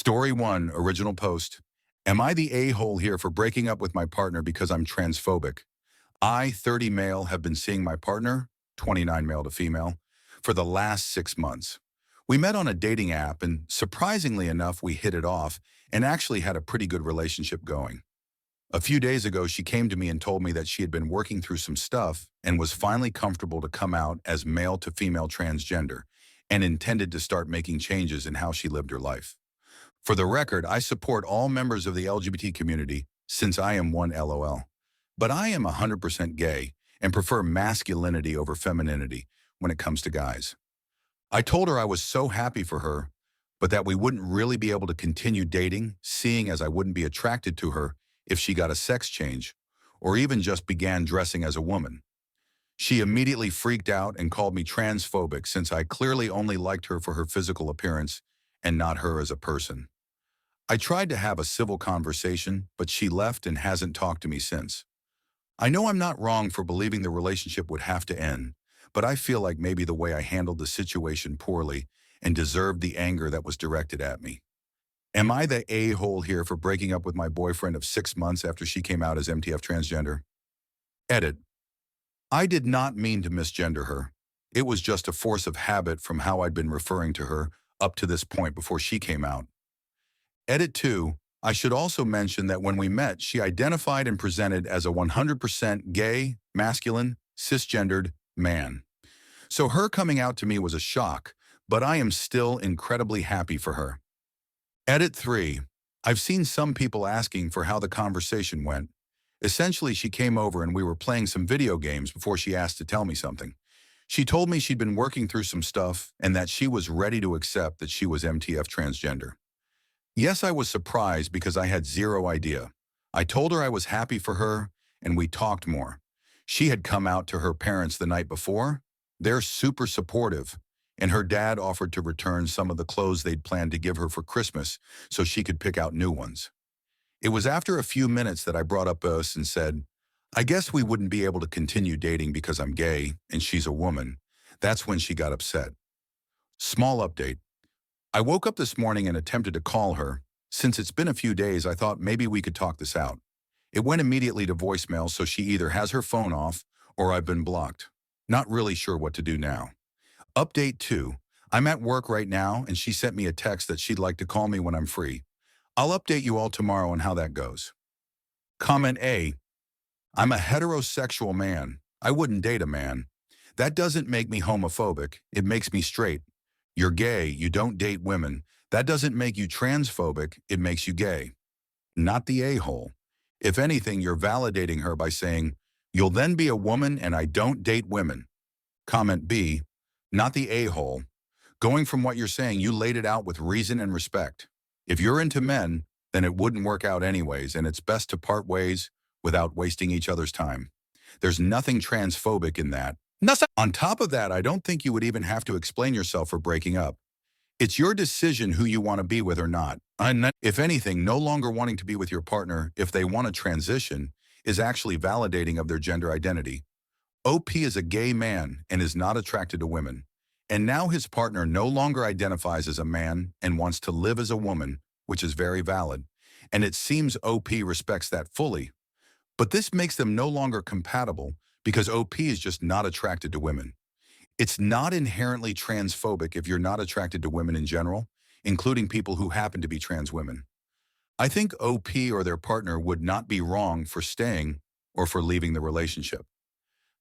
Story 1, original post. Am I the a-hole here for breaking up with my partner because I'm transphobic? I, 30 male, have been seeing my partner, 29 male to female, for the last 6 months. We met on a dating app and, surprisingly enough, we hit it off and actually had a pretty good relationship going. A few days ago, she came to me and told me that she had been working through some stuff and was finally comfortable to come out as male to female transgender and intended to start making changes in how she lived her life. For the record, I support all members of the LGBT community since I am one LOL. But I am 100% gay and prefer masculinity over femininity when it comes to guys. I told her I was so happy for her, but that we wouldn't really be able to continue dating, seeing as I wouldn't be attracted to her if she got a sex change, or even just began dressing as a woman. She immediately freaked out and called me transphobic since I clearly only liked her for her physical appearance and not her as a person. I tried to have a civil conversation, but she left and hasn't talked to me since. I know I'm not wrong for believing the relationship would have to end, but I feel like maybe the way I handled the situation poorly and deserved the anger that was directed at me. Am I the a-hole here for breaking up with my boyfriend of 6 months after she came out as MTF transgender? Edit. I did not mean to misgender her. It was just a force of habit from how I'd been referring to her up to this point before she came out. Edit 2. I should also mention that when we met, she identified and presented as a 100% gay, masculine, cisgendered man. So her coming out to me was a shock, but I am still incredibly happy for her. Edit 3. I've seen some people asking for how the conversation went. Essentially, she came over and we were playing some video games before she asked to tell me something. She told me she'd been working through some stuff and that she was ready to accept that she was MTF transgender. Yes, I was surprised because I had zero idea. I told her I was happy for her, and we talked more. She had come out to her parents the night before. They're super supportive, and her dad offered to return some of the clothes they'd planned to give her for Christmas so she could pick out new ones. It was after a few minutes that I brought up us and said, I guess we wouldn't be able to continue dating because I'm gay and she's a woman. That's when she got upset. Small update. I woke up this morning and attempted to call her. Since it's been a few days, I thought maybe we could talk this out. It went immediately to voicemail, so she either has her phone off or I've been blocked. Not really sure what to do now. Update 2. I'm at work right now and she sent me a text that she'd like to call me when I'm free. I'll update you all tomorrow on how that goes. Comment A. I'm a heterosexual man. I wouldn't date a man. That doesn't make me homophobic. It makes me straight. You're gay, you don't date women. That doesn't make you transphobic, it makes you gay. Not the a-hole. If anything, you're validating her by saying, you'll then be a woman and I don't date women. Comment B, not the a-hole. Going from what you're saying, you laid it out with reason and respect. If you're into men, then it wouldn't work out anyways, and it's best to part ways without wasting each other's time. There's nothing transphobic in that. On top of that, I don't think you would even have to explain yourself for breaking up. It's your decision who you want to be with or not. If anything, no longer wanting to be with your partner if they want to transition is actually validating of their gender identity. OP is a gay man and is not attracted to women. And now his partner no longer identifies as a man and wants to live as a woman, which is very valid. And it seems OP respects that fully. But this makes them no longer compatible because OP is just not attracted to women. It's not inherently transphobic if you're not attracted to women in general, including people who happen to be trans women. I think OP or their partner would not be wrong for staying or for leaving the relationship.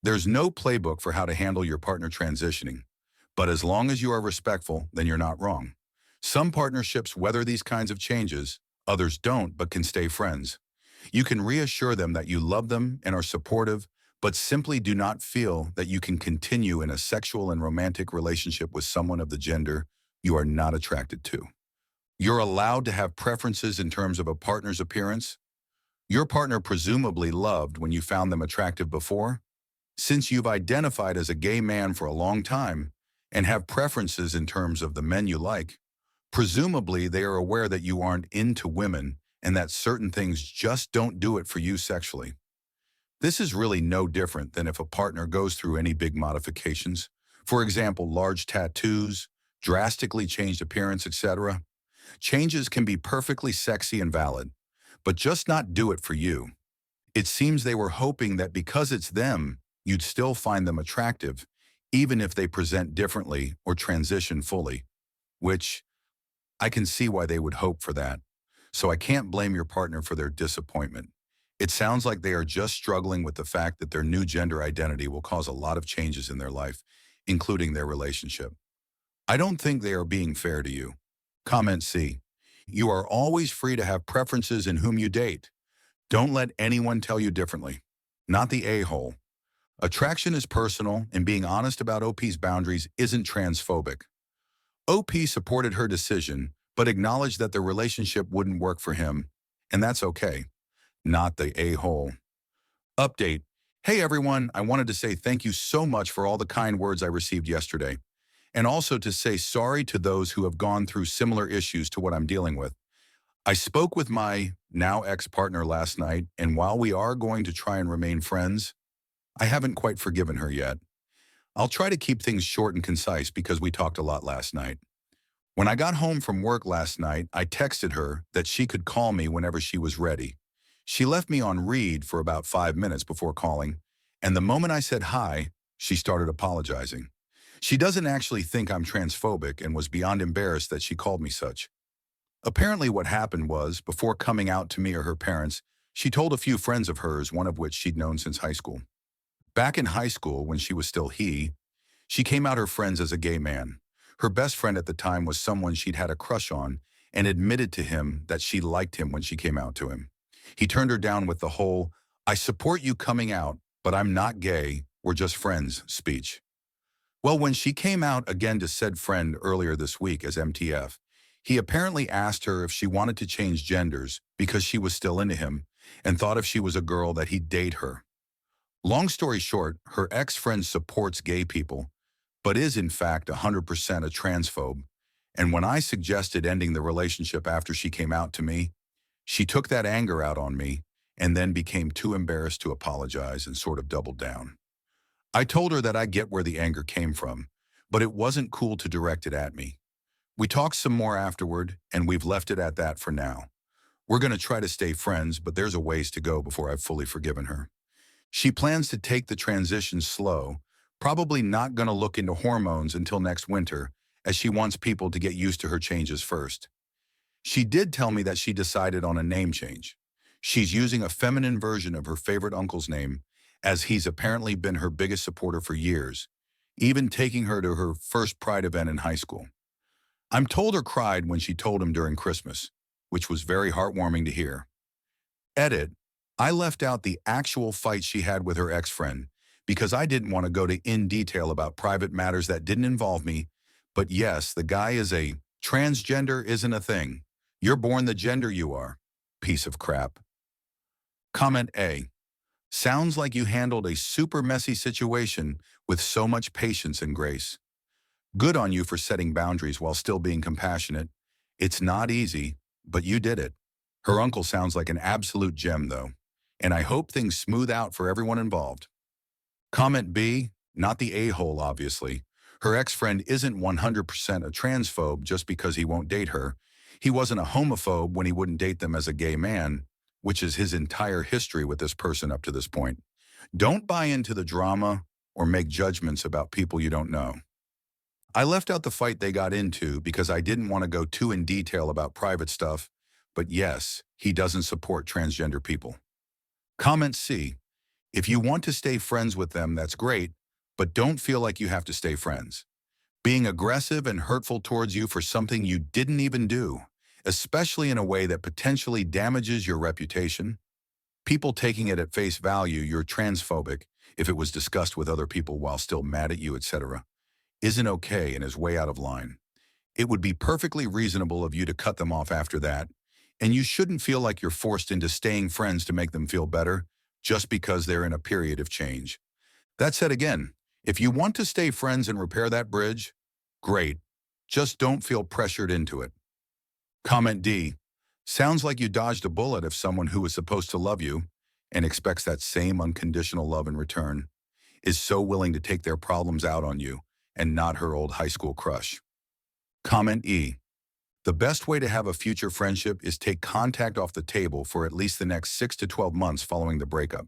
There's no playbook for how to handle your partner transitioning, but as long as you are respectful, then you're not wrong. Some partnerships weather these kinds of changes, others don't but can stay friends. You can reassure them that you love them and are supportive, but simply do not feel that you can continue in a sexual and romantic relationship with someone of the gender you are not attracted to. You're allowed to have preferences in terms of a partner's appearance. Your partner presumably loved when you found them attractive before. Since you've identified as a gay man for a long time and have preferences in terms of the men you like, presumably they are aware that you aren't into women and that certain things just don't do it for you sexually. This is really no different than if a partner goes through any big modifications. For example, large tattoos, drastically changed appearance, etc. Changes can be perfectly sexy and valid, but just not do it for you. It seems they were hoping that because it's them, you'd still find them attractive, even if they present differently or transition fully, which I can see why they would hope for that. So I can't blame your partner for their disappointment. It sounds like they are just struggling with the fact that their new gender identity will cause a lot of changes in their life, including their relationship. I don't think they are being fair to you. Comment C. You are always free to have preferences in whom you date. Don't let anyone tell you differently. Not the a-hole. Attraction is personal, and being honest about OP's boundaries isn't transphobic. OP supported her decision, but acknowledged that the relationship wouldn't work for him, and that's okay. Not the a-hole. Update. Hey everyone, I wanted to say thank you so much for all the kind words I received yesterday, and also to say sorry to those who have gone through similar issues to what I'm dealing with. I spoke with my now ex-partner last night, and while we are going to try and remain friends, I haven't quite forgiven her yet. I'll try to keep things short and concise because we talked a lot last night. When I got home from work last night, I texted her that she could call me whenever she was ready. She left me on read for about 5 minutes before calling, and the moment I said hi, she started apologizing. She doesn't actually think I'm transphobic and was beyond embarrassed that she called me such. Apparently what happened was, before coming out to me or her parents, she told a few friends of hers, one of which she'd known since high school. Back in high school, when she was still he, she came out her friends as a gay man. Her best friend at the time was someone she'd had a crush on and admitted to him that she liked him when she came out to him. He turned her down with the whole, "I support you coming out, but I'm not gay, we're just friends" speech. Well, when she came out again to said friend earlier this week as MTF, he apparently asked her if she wanted to change genders because she was still into him and thought if she was a girl that he'd date her. Long story short, her ex-friend supports gay people, but is in fact 100% a transphobe. And when I suggested ending the relationship after she came out to me, she took that anger out on me and then became too embarrassed to apologize and sort of doubled down. I told her that I get where the anger came from, but it wasn't cool to direct it at me. We talked some more afterward, and we've left it at that for now. We're going to try to stay friends, but there's a ways to go before I've fully forgiven her. She plans to take the transition slow, probably not going to look into hormones until next winter, as she wants people to get used to her changes first. She did tell me that she decided on a name change. She's using a feminine version of her favorite uncle's name, as he's apparently been her biggest supporter for years, even taking her to her first Pride event in high school. I'm told her cried when she told him during Christmas, which was very heartwarming to hear. Edit. I left out the actual fight she had with her ex-friend because I didn't want to go in detail about private matters that didn't involve me, but yes, the guy is a transgender isn't a thing. You're born the gender you are. Piece of crap. Comment A. Sounds like you handled a super messy situation with so much patience and grace. Good on you for setting boundaries while still being compassionate. It's not easy, but you did it. Her uncle sounds like an absolute gem, though, and I hope things smooth out for everyone involved. Comment B, not the a-hole, obviously. Her ex-friend isn't 100% a transphobe just because he won't date her. He wasn't a homophobe when he wouldn't date them as a gay man, which is his entire history with this person up to this point. Don't buy into the drama or make judgments about people you don't know. I left out the fight they got into because I didn't want to go too in detail about private stuff, but yes, he doesn't support transgender people. Comment C. If you want to stay friends with them, that's great, but don't feel like you have to stay friends. Being aggressive and hurtful towards you for something you didn't even do, especially in a way that potentially damages your reputation. People taking it at face value you're transphobic if it was discussed with other people while still mad at you, etc., isn't okay and is way out of line. It would be perfectly reasonable of you to cut them off after that, and you shouldn't feel like you're forced into staying friends to make them feel better just because they're in a period of change. That said again, if you want to stay friends and repair that bridge, great. Just don't feel pressured into it. Comment D. Sounds like you dodged a bullet if someone who is supposed to love you and expects that same unconditional love in return is so willing to take their problems out on you and not her old high school crush. Comment E. The best way to have a future friendship is take contact off the table for at least the next 6 to 12 months following the breakup.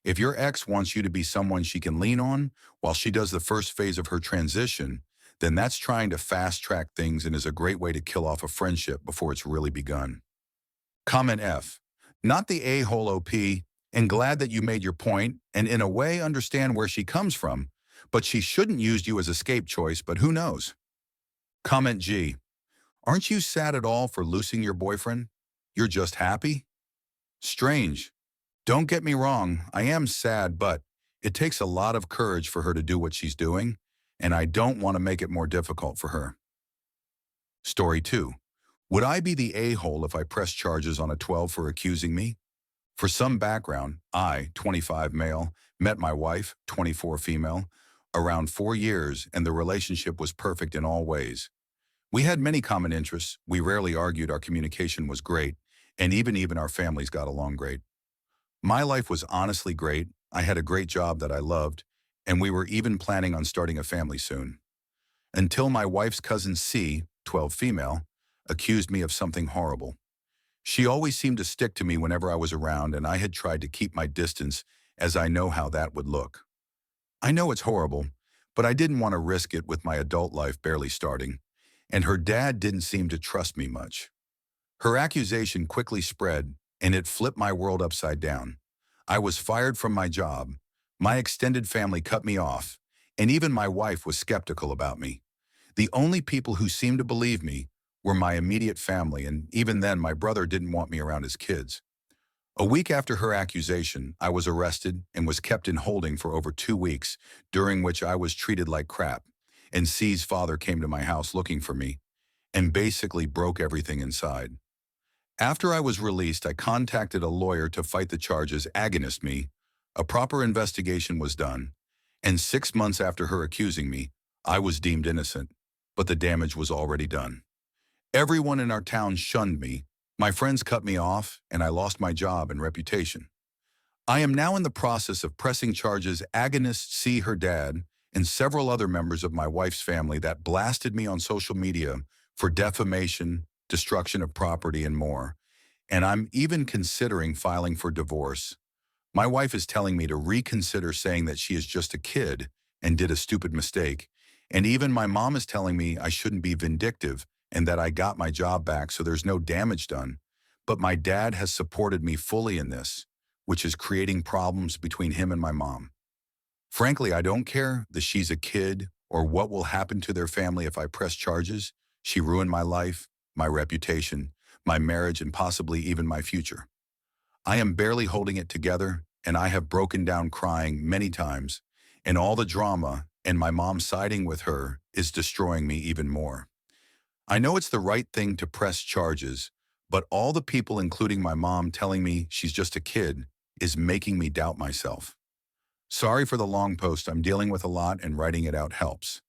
If your ex wants you to be someone she can lean on while she does the first phase of her transition, then that's trying to fast-track things and is a great way to kill off a friendship before it's really begun. Comment F. Not the a-hole OP, and glad that you made your point, and in a way understand where she comes from, but she shouldn't use you as a escape choice, but who knows? Comment G. Aren't you sad at all for losing your boyfriend? You're just happy? Strange. Don't get me wrong, I am sad, but it takes a lot of courage for her to do what she's doing, and I don't want to make it more difficult for her. Story 2. Would I be the a-hole if I pressed charges on a 12 for accusing me? For some background, I, 25 male, met my wife, 24 female, around 4 years, and the relationship was perfect in all ways. We had many common interests, we rarely argued, our communication was great, and even our families got along great. My life was honestly great, I had a great job that I loved, and we were even planning on starting a family soon. Until my wife's cousin C, 12 female, accused me of something horrible. She always seemed to stick to me whenever I was around, and I had tried to keep my distance as I know how that would look. I know it's horrible, but I didn't want to risk it with my adult life barely starting, and her dad didn't seem to trust me much. Her accusation quickly spread, and it flipped my world upside down. I was fired from my job, my extended family cut me off, and even my wife was skeptical about me. The only people who seemed to believe me were my immediate family, and even then my brother didn't want me around his kids. A week after her accusation, I was arrested and was kept in holding for over 2 weeks, during which I was treated like crap, and C's father came to my house looking for me and basically broke everything inside. After I was released, I contacted a lawyer to fight the charges against me. A proper investigation was done, and 6 months after her accusing me, I was deemed innocent, but the damage was already done. Everyone in our town shunned me, my friends cut me off, and I lost my job and reputation. I am now in the process of pressing charges against C, her dad, and several other members of my wife's family that blasted me on social media for defamation, destruction of property, and more. And I'm even considering filing for divorce. My wife is telling me to reconsider, saying that she is just a kid and did a stupid mistake. And even my mom is telling me I shouldn't be vindictive and that I got my job back so there's no damage done. But my dad has supported me fully in this, which is creating problems between him and my mom. Frankly, I don't care that she's a kid or what will happen to their family if I press charges. She ruined my life, my reputation, my marriage, and possibly even my future. I am barely holding it together, and I have broken down crying many times, and all the drama and my mom siding with her is destroying me even more. I know it's the right thing to press charges, but all the people, including my mom, telling me she's just a kid is making me doubt myself. Sorry for the long post, I'm dealing with a lot and writing it out helps.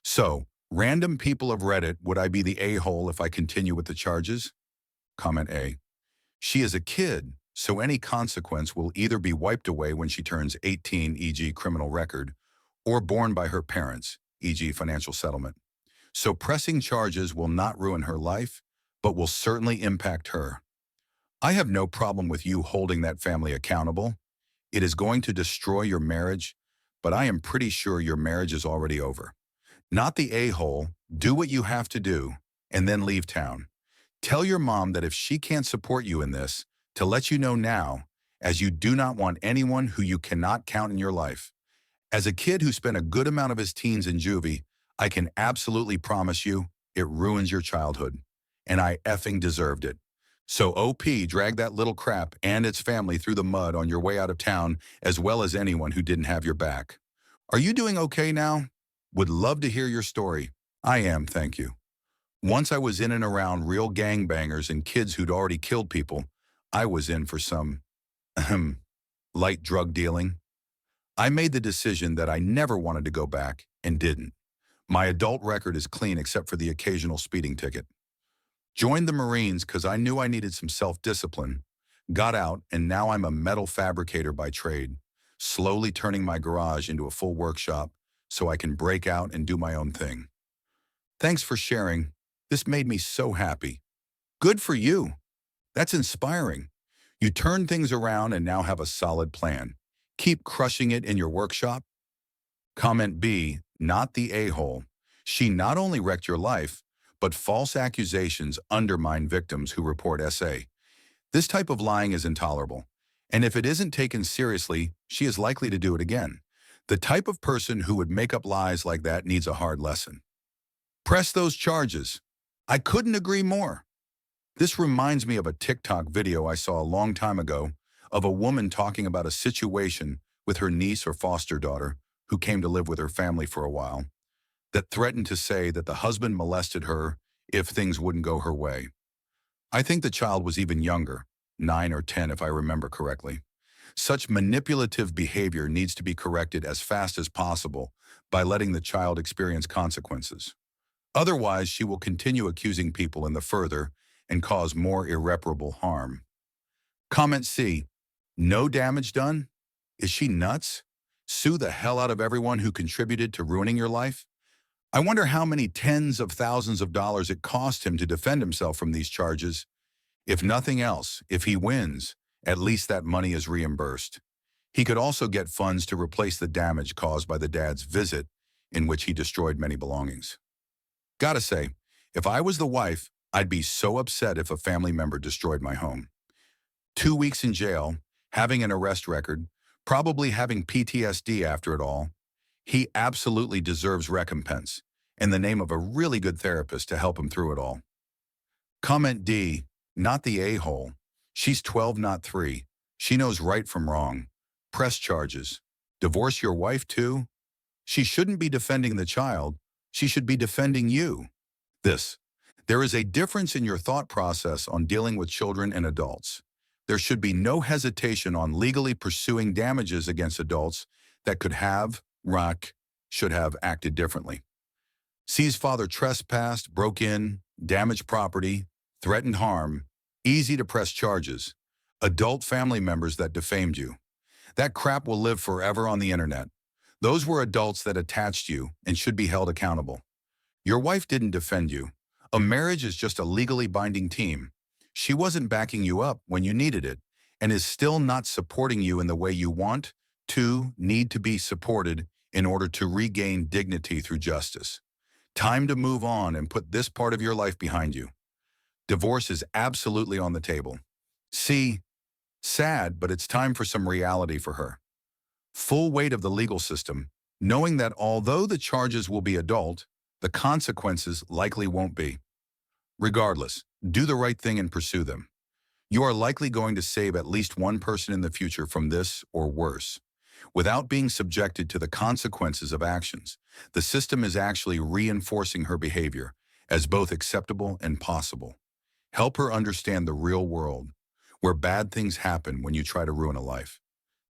So, random people of Reddit, would I be the a-hole if I continue with the charges? Comment A. She is a kid, so any consequence will either be wiped away when she turns 18, e.g. criminal record, or borne by her parents, e.g. financial settlement. So pressing charges will not ruin her life, but will certainly impact her. I have no problem with you holding that family accountable. It is going to destroy your marriage, but I am pretty sure your marriage is already over. Not the a-hole, do what you have to do, and then leave town. Tell your mom that if she can't support you in this, to let you know now, as you do not want anyone who you cannot count in your life. As a kid who spent a good amount of his teens in juvie, I can absolutely promise you, it ruins your childhood. And I effing deserved it. So OP, drag that little crap and its family through the mud on your way out of town, as well as anyone who didn't have your back. Are you doing okay now? Would love to hear your story. I am, thank you. Once I was in and around real gangbangers and kids who'd already killed people, I was in for some, light drug dealing. I made the decision that I never wanted to go back and didn't. My adult record is clean except for the occasional speeding ticket. Joined the Marines because I knew I needed some self-discipline. Got out, and now I'm a metal fabricator by trade, slowly turning my garage into a full workshop so I can break out and do my own thing. Thanks for sharing. This made me so happy. Good for you. That's inspiring. You turned things around and now have a solid plan. Keep crushing it in your workshop. Comment B, not the a-hole. She not only wrecked your life, but false accusations undermine victims who report SA. This type of lying is intolerable, and if it isn't taken seriously, she is likely to do it again. The type of person who would make up lies like that needs a hard lesson. Press those charges. I couldn't agree more. This reminds me of a TikTok video I saw a long time ago of a woman talking about a situation with her niece or foster daughter who came to live with her family for a while that threatened to say that the husband molested her if things wouldn't go her way. I think the child was even younger, 9 or 10 if I remember correctly. Such manipulative behavior needs to be corrected as fast as possible by letting the child experience consequences. Otherwise, she will continue accusing people in the further and cause more irreparable harm. Comment C, no damage done? Is she nuts? Sue the hell out of everyone who contributed to ruining your life? I wonder how many tens of thousands of dollars it cost him to defend himself from these charges. If nothing else, if he wins, at least that money is reimbursed. He could also get funds to replace the damage caused by the dad's visit, in which he destroyed many belongings. Gotta say, if I was the wife, I'd be so upset if a family member destroyed my home. 2 weeks in jail, having an arrest record, probably having PTSD after it all. He absolutely deserves recompense in the name of a really good therapist to help him through it all. Comment D, not the a-hole. She's 12, not 3. She knows right from wrong. Press charges. Divorce your wife too? She shouldn't be defending the child. She should be defending you. There is a difference in your thought process on dealing with children and adults. There should be no hesitation on legally pursuing damages against adults that should have acted differently. C's father trespassed, broke in, damaged property, threatened harm. Easy to press charges. Adult family members that defamed you. That crap will live forever on the internet. Those were adults that attached you and should be held accountable. Your wife didn't defend you. A marriage is just a legally binding team. She wasn't backing you up when you needed it and is still not supporting you in the way you need to be supported in order to regain dignity through justice. Time to move on and put this part of your life behind you. Divorce is absolutely on the table. C, sad, but it's time for some reality for her. Full weight of the legal system, knowing that although the charges will be adult, the consequences likely won't be. Regardless, do the right thing and pursue them. You are likely going to save at least one person in the future from this or worse. Without being subjected to the consequences of actions, the system is actually reinforcing her behavior as both acceptable and possible. Help her understand the real world, where bad things happen when you try to ruin a life.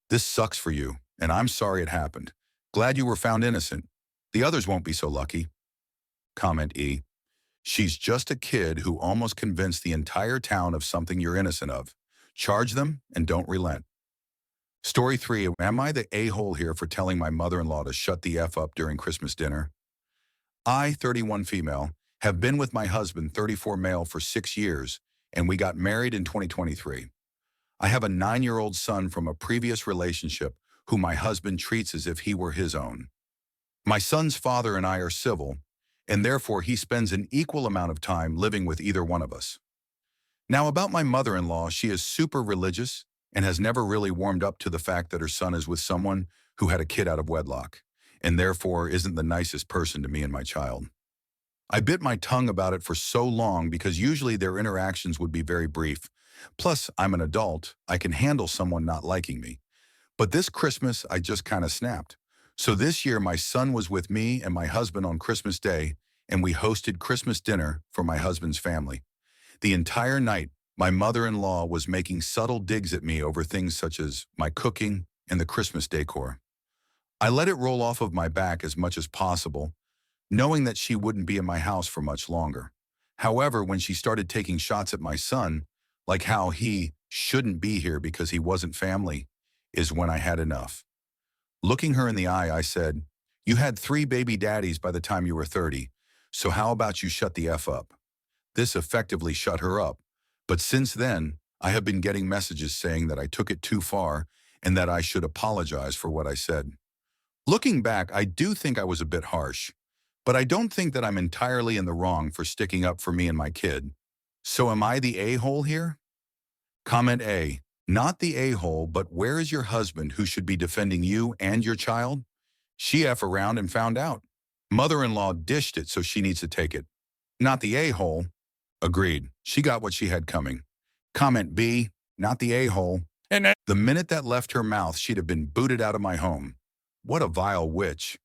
This sucks for you, and I'm sorry it happened. Glad you were found innocent. The others won't be so lucky. Comment E, she's just a kid who almost convinced the entire town of something you're innocent of. Charge them and don't relent. Story 3, am I the a-hole here for telling my mother-in-law to shut the F up during Christmas dinner? I, 31 female, have been with my husband, 34 male, for 6 years, and we got married in 2023. I have a 9-year-old son from a previous relationship who my husband treats as if he were his own. My son's father and I are civil, and therefore he spends an equal amount of time living with either one of us. Now about my mother-in-law, she is super religious and has never really warmed up to the fact that her son is with someone who had a kid out of wedlock, and therefore isn't the nicest person to me and my child. I bit my tongue about it for so long because usually their interactions would be very brief. Plus, I'm an adult, I can handle someone not liking me. But this Christmas, I just kind of snapped. So this year, my son was with me and my husband on Christmas Day, and we hosted Christmas dinner for my husband's family. The entire night, my mother-in-law was making subtle digs at me over things such as my cooking and the Christmas decor. I let it roll off of my back as much as possible, knowing that she wouldn't be in my house for much longer. However, when she started taking shots at my son, like how he shouldn't be here because he wasn't family, is when I had enough. Looking her in the eye, I said, "You had 3 baby daddies by the time you were 30, so how about you shut the F up?" This effectively shut her up. But since then, I have been getting messages saying that I took it too far and that I should apologize for what I said. Looking back, I do think I was a bit harsh, but I don't think that I'm entirely in the wrong for sticking up for me and my kid. So am I the a-hole here? Comment A. Not the a-hole, but where is your husband who should be defending you and your child? She F around and found out. Mother-in-law dished it, so she needs to take it. Not the a-hole. Agreed. She got what she had coming. Comment B. Not the a-hole. The minute that left her mouth, she'd have been booted out of my home. What a vile witch.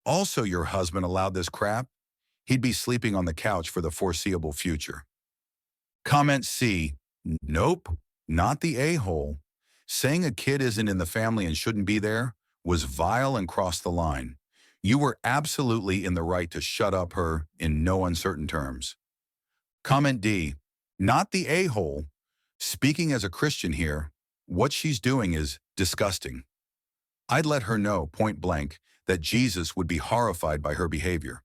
Also, your husband allowed this crap? He'd be sleeping on the couch for the foreseeable future. Comment C. Nope, not the a-hole. Saying a kid isn't in the family and shouldn't be there was vile and crossed the line. You were absolutely in the right to shut up her in no uncertain terms. Comment D. Not the a-hole. Speaking as a Christian here, what she's doing is disgusting. I'd let her know, point blank, that Jesus would be horrified by her behavior.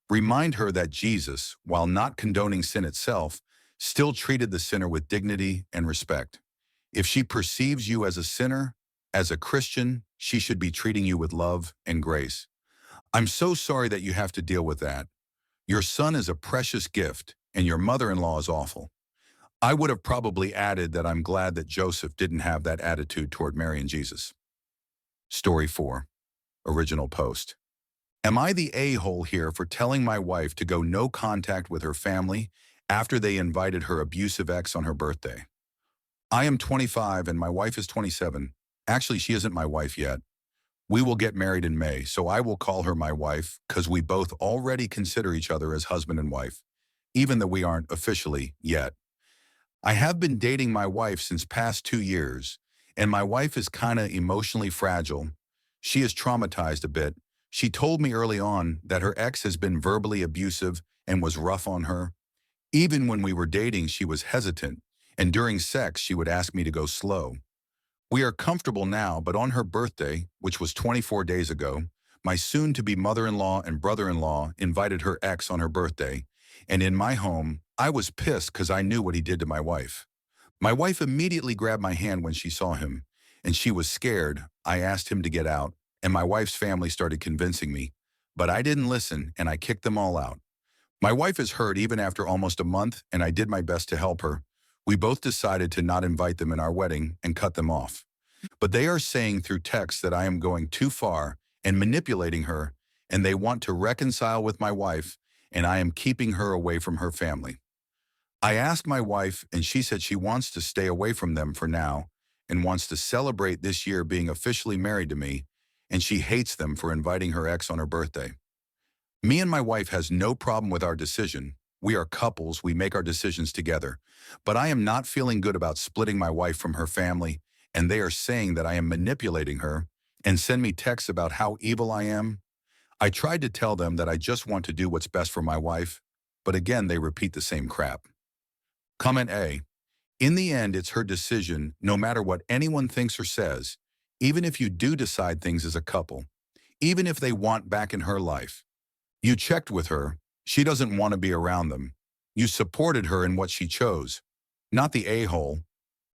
Remind her that Jesus, while not condoning sin itself, still treated the sinner with dignity and respect. If she perceives you as a sinner, as a Christian, she should be treating you with love and grace. I'm so sorry that you have to deal with that. Your son is a precious gift, and your mother-in-law is awful. I would have probably added that I'm glad that Joseph didn't have that attitude toward Mary and Jesus. Story 4. Original post. Am I the a-hole here for telling my wife to go no contact with her family after they invited her abusive ex on her birthday? I am 25 and my wife is 27. Actually, she isn't my wife yet. We will get married in May, so I will call her my wife because we both already consider each other as husband and wife, even though we aren't officially yet. I have been dating my wife since past 2 years, and my wife is kinda emotionally fragile. She is traumatized a bit. She told me early on that her ex has been verbally abusive and was rough on her. Even when we were dating, she was hesitant, and during sex, she would ask me to go slow. We are comfortable now, but on her birthday, which was 24 days ago, my soon-to-be mother-in-law and brother-in-law invited her ex on her birthday, and in my home, I was pissed because I knew what he did to my wife. My wife immediately grabbed my hand when she saw him, and she was scared. I asked him to get out, and my wife's family started convincing me, but I didn't listen, and I kicked them all out. My wife is hurt even after almost a month, and I did my best to help her. We both decided to not invite them in our wedding and cut them off. But they are saying through text that I am going too far and manipulating her, and they want to reconcile with my wife, and I am keeping her away from her family. I asked my wife, and she said she wants to stay away from them for now and wants to celebrate this year being officially married to me, and she hates them for inviting her ex on her birthday. Me and my wife has no problem with our decision. We are couples, we make our decisions together. But I am not feeling good about splitting my wife from her family, and they are saying that I am manipulating her and send me texts about how evil I am. I tried to tell them that I just want to do what's best for my wife, but again, they repeat the same crap. Comment A. In the end, it's her decision, no matter what anyone thinks or says, even if you do decide things as a couple, even if they want back in her life. You checked with her. She doesn't want to be around them. You supported her in what she chose, not the a-hole.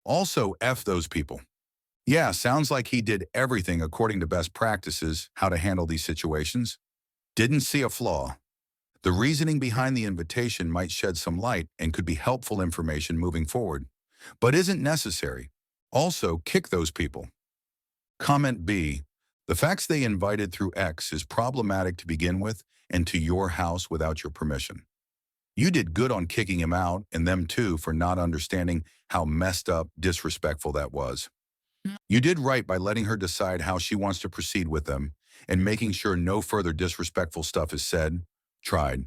Also, F those people. Yeah, sounds like he did everything according to best practices, how to handle these situations. Didn't see a flaw. The reasoning behind the invitation might shed some light and could be helpful information moving forward, but isn't necessary. Also, kick those people. Comment B. The facts they invited through X is problematic to begin with and to your house without your permission. You did good on kicking him out and them too for not understanding how messed up, disrespectful that was. You did right by letting her decide how she wants to proceed with them and making sure no further disrespectful stuff is said, tried.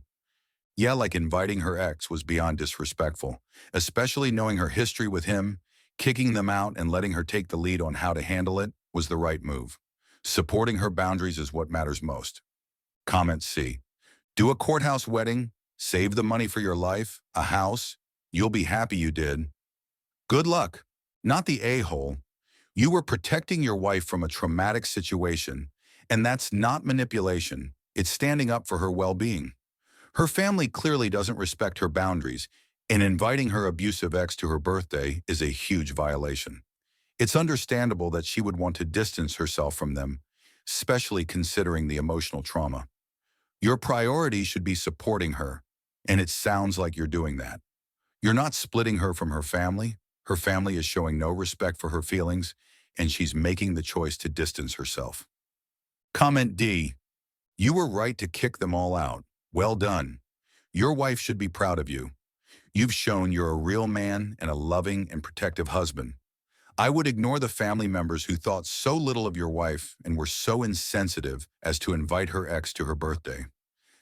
Yeah, like inviting her ex was beyond disrespectful, especially knowing her history with him. Kicking them out and letting her take the lead on how to handle it was the right move. Supporting her boundaries is what matters most. Comment C. Do a courthouse wedding, save the money for your life, a house. You'll be happy you did. Good luck. Not the a-hole. You were protecting your wife from a traumatic situation, and that's not manipulation. It's standing up for her well-being. Her family clearly doesn't respect her boundaries, and inviting her abusive ex to her birthday is a huge violation. It's understandable that she would want to distance herself from them, especially considering the emotional trauma. Your priority should be supporting her, and it sounds like you're doing that. You're not splitting her from her family. Her family is showing no respect for her feelings, and she's making the choice to distance herself. Comment D. You were right to kick them all out. Well done. Your wife should be proud of you. You've shown you're a real man and a loving and protective husband. I would ignore the family members who thought so little of your wife and were so insensitive as to invite her ex to her birthday.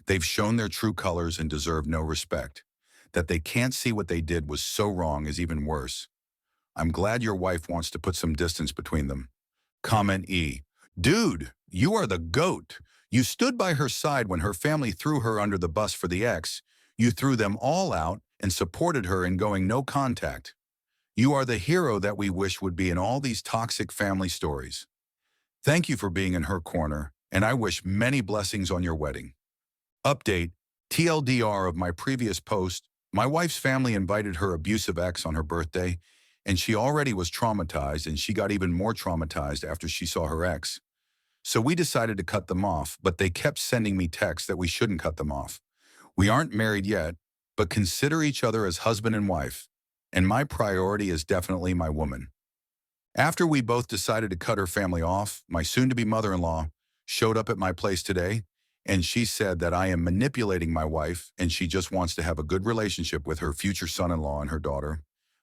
They've shown their true colors and deserve no respect. That they can't see what they did was so wrong is even worse. I'm glad your wife wants to put some distance between them. Comment E. Dude, you are the GOAT. You stood by her side when her family threw her under the bus for the ex. You threw them all out and supported her in going no contact. You are the hero that we wish would be in all these toxic family stories. Thank you for being in her corner, and I wish many blessings on your wedding. Update, TLDR of my previous post, my wife's family invited her abusive ex on her birthday, and she already was traumatized, and she got even more traumatized after she saw her ex. So we decided to cut them off, but they kept sending me texts that we shouldn't cut them off. We aren't married yet, but consider each other as husband and wife, and my priority is definitely my woman. After we both decided to cut her family off, my soon-to-be mother-in-law showed up at my place today, and she said that I am manipulating my wife and she just wants to have a good relationship with her future son-in-law and her daughter,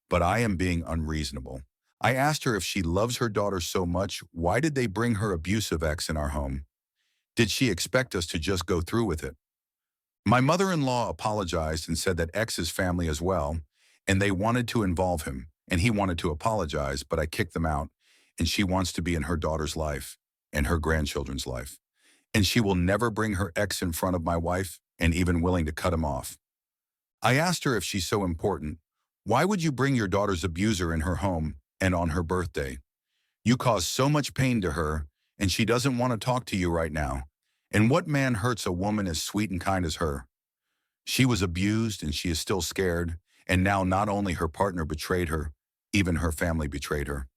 but I am being unreasonable. I asked her if she loves her daughter so much, why did they bring her abusive ex in our home? Did she expect us to just go through with it? My mother-in-law apologized and said that ex's family as well, and they wanted to involve him, and he wanted to apologize, but I kicked them out, and she wants to be in her daughter's life and her grandchildren's life. And she will never bring her ex in front of my wife and even willing to cut him off. I asked her if she's so important, why would you bring your daughter's abuser in her home and on her birthday? You cause so much pain to her, and she doesn't want to talk to you right now. And what man hurts a woman as sweet and kind as her? She was abused and she is still scared, and now not only her partner betrayed her, even her family betrayed her.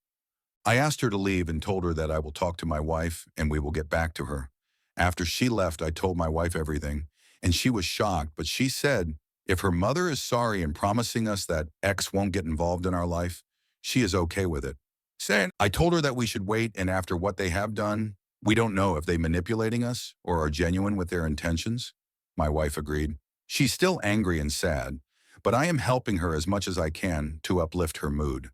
I asked her to leave and told her that I will talk to my wife and we will get back to her. After she left, I told my wife everything, and she was shocked, but she said if her mother is sorry and promising us that X won't get involved in our life, she is okay with it. I told her that we should wait, and after what they have done, we don't know if they're manipulating us or are genuine with their intentions. My wife agreed. She's still angry and sad, but I am helping her as much as I can to uplift her mood.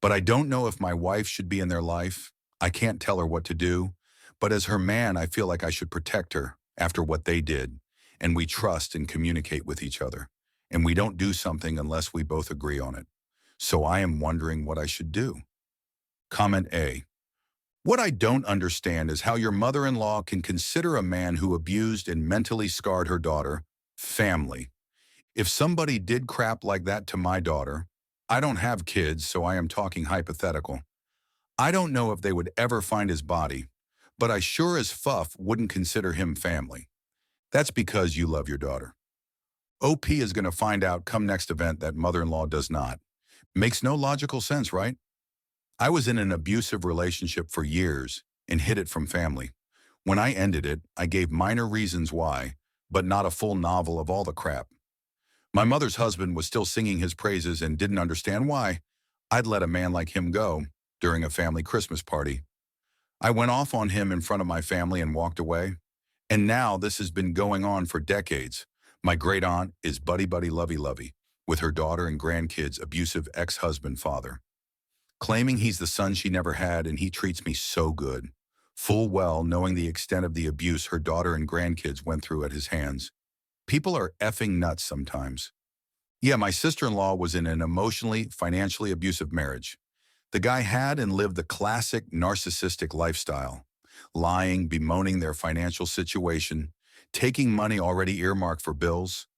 But I don't know if my wife should be in their life. I can't tell her what to do. But as her man, I feel like I should protect her after what they did. And we trust and communicate with each other. And we don't do something unless we both agree on it. So I am wondering what I should do. Comment A. What I don't understand is how your mother-in-law can consider a man who abused and mentally scarred her daughter family. If somebody did crap like that to my daughter, I don't have kids, so I am talking hypothetical. I don't know if they would ever find his body, but I sure as fuff wouldn't consider him family. That's because you love your daughter. OP is going to find out come next event that mother-in-law does not. Makes no logical sense, right? I was in an abusive relationship for years and hid it from family. When I ended it, I gave minor reasons why, but not a full novel of all the crap. My mother's husband was still singing his praises and didn't understand why I'd let a man like him go during a family Christmas party. I went off on him in front of my family and walked away. And now this has been going on for decades. My great aunt is buddy-buddy lovey-lovey with her daughter and grandkids' abusive ex-husband father, claiming he's the son she never had and he treats me so good, full well knowing the extent of the abuse her daughter and grandkids went through at his hands. People are effing nuts sometimes. Yeah, my sister-in-law was in an emotionally, financially abusive marriage. The guy had and lived the classic narcissistic lifestyle, lying, bemoaning their financial situation, taking money already earmarked for bills,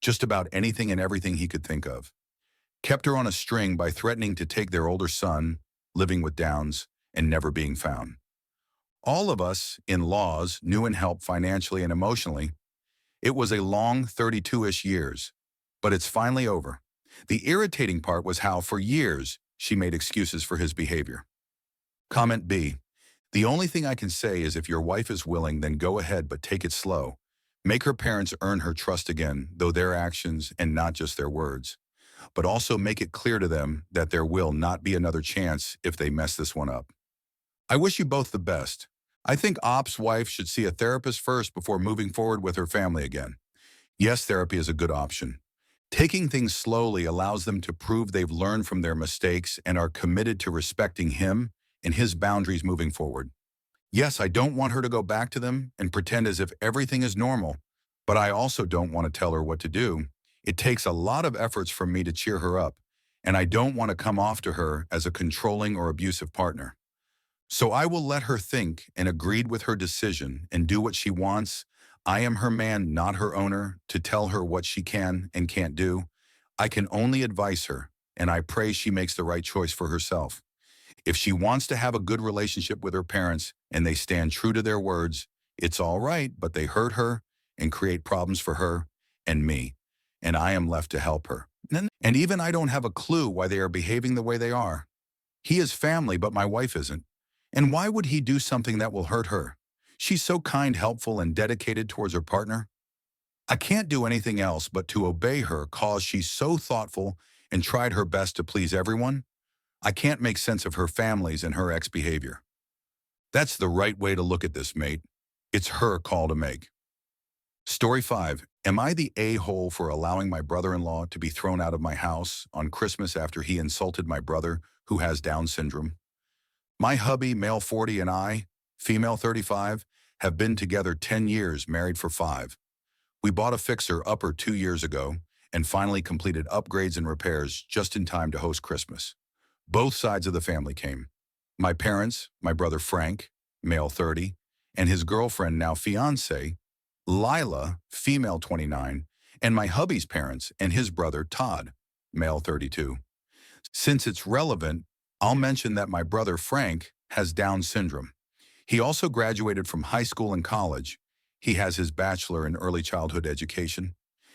just about anything and everything he could think of. Kept her on a string by threatening to take their older son, living with Downs, and never being found. All of us, in laws, knew and helped financially and emotionally, It was a long 32-ish years, but it's finally over. The irritating part was how, for years, she made excuses for his behavior. Comment B. The only thing I can say is if your wife is willing, then go ahead, but take it slow. Make her parents earn her trust again, though their actions and not just their words. But also make it clear to them that there will not be another chance if they mess this one up. I wish you both the best. I think Op's wife should see a therapist first before moving forward with her family again. Yes, therapy is a good option. Taking things slowly allows them to prove they've learned from their mistakes and are committed to respecting him and his boundaries moving forward. Yes, I don't want her to go back to them and pretend as if everything is normal, but I also don't want to tell her what to do. It takes a lot of efforts from me to cheer her up, and I don't want to come off to her as a controlling or abusive partner. So I will let her think and agreed with her decision and do what she wants. I am her man, not her owner, to tell her what she can and can't do. I can only advise her, and I pray she makes the right choice for herself. If she wants to have a good relationship with her parents and they stand true to their words, it's all right, but they hurt her and create problems for her and me, and I am left to help her. And even I don't have a clue why they are behaving the way they are. He is family, but my wife isn't. And why would he do something that will hurt her? She's so kind, helpful, and dedicated towards her partner. I can't do anything else but to obey her cause she's so thoughtful and tried her best to please everyone. I can't make sense of her families and her ex-behavior. That's the right way to look at this, mate. It's her call to make. Story 5. Am I the a-hole for allowing my brother-in-law to be thrown out of my house on Christmas after he insulted my brother who has Down syndrome? My hubby, male 40, and I, female 35, have been together 10 years, married for 5. We bought a fixer-upper 2 years ago and finally completed upgrades and repairs just in time to host Christmas. Both sides of the family came. My parents, my brother Frank, male 30, and his girlfriend, now fiancé, Lila, female 29, and my hubby's parents and his brother Todd, male 32. Since it's relevant, I'll mention that my brother Frank has Down syndrome. He also graduated from high school and college. He has his bachelor in early childhood education.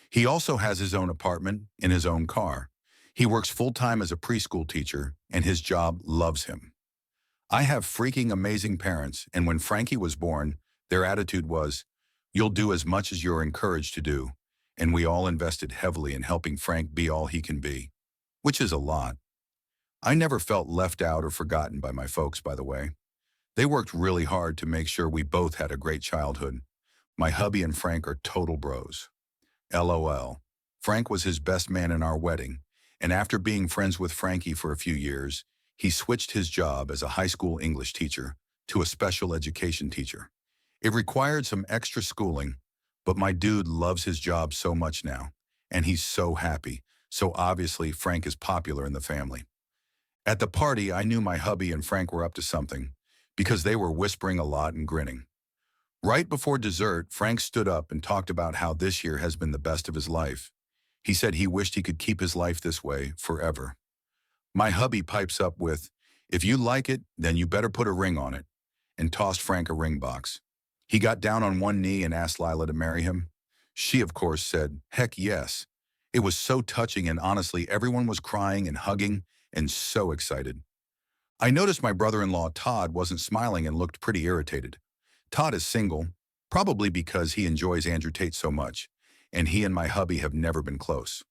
He also has his own apartment and his own car. He works full-time as a preschool teacher, and his job loves him. I have freaking amazing parents, and when Frankie was born, their attitude was, "You'll do as much as you're encouraged to do," and we all invested heavily in helping Frank be all he can be, which is a lot. I never felt left out or forgotten by my folks, by the way. They worked really hard to make sure we both had a great childhood. My hubby and Frank are total bros. LOL. Frank was his best man in our wedding, and after being friends with Frankie for a few years, he switched his job as a high school English teacher to a special education teacher. It required some extra schooling, but my dude loves his job so much now, and he's so happy, so obviously Frank is popular in the family. At the party, I knew my hubby and Frank were up to something, because they were whispering a lot and grinning. Right before dessert, Frank stood up and talked about how this year has been the best of his life. He said he wished he could keep his life this way forever. My hubby pipes up with, "If you like it, then you better put a ring on it," and tossed Frank a ring box. He got down on one knee and asked Lila to marry him. She, of course, said, "Heck yes." It was so touching, and honestly, everyone was crying and hugging and so excited. I noticed my brother-in-law Todd wasn't smiling and looked pretty irritated. Todd is single, probably because he enjoys Andrew Tate so much, and he and my hubby have never been close.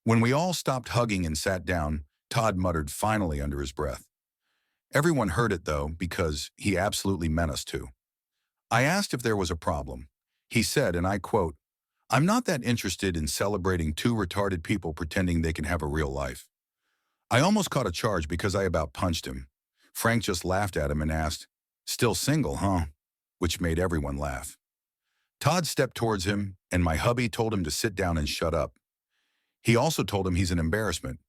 When we all stopped hugging and sat down, Todd muttered finally under his breath. Everyone heard it though, because he absolutely meant us to. I asked if there was a problem. He said, and I quote, "I'm not that interested in celebrating two retarded people pretending they can have a real life." I almost caught a charge because I about punched him. Frank just laughed at him and asked, "Still single, huh?" Which made everyone laugh. Todd stepped towards him, and my hubby told him to sit down and shut up. He also told him he's an embarrassment.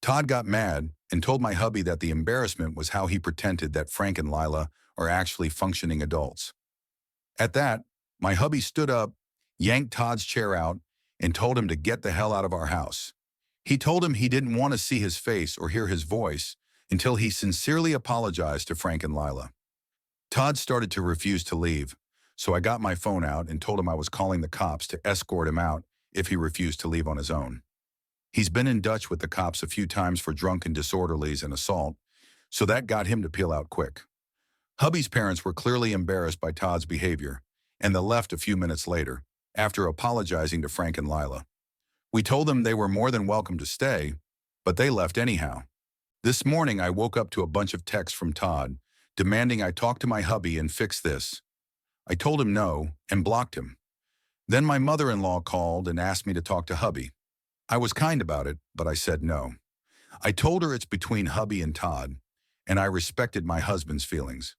Todd got mad and told my hubby that the embarrassment was how he pretended that Frank and Lila are actually functioning adults. At that, my hubby stood up, yanked Todd's chair out, and told him to get the hell out of our house. He told him he didn't want to see his face or hear his voice until he sincerely apologized to Frank and Lila. Todd started to refuse to leave, So I got my phone out and told him I was calling the cops to escort him out if he refused to leave on his own. He's been in Dutch with the cops a few times for drunken disorderlies and assault, so that got him to peel out quick. Hubby's parents were clearly embarrassed by Todd's behavior, and they left a few minutes later, after apologizing to Frank and Lila. We told them they were more than welcome to stay, but they left anyhow. This morning I woke up to a bunch of texts from Todd, demanding I talk to my hubby and fix this. I told him no and blocked him. Then my mother-in-law called and asked me to talk to hubby. I was kind about it, but I said no. I told her it's between hubby and Todd, and I respected my husband's feelings.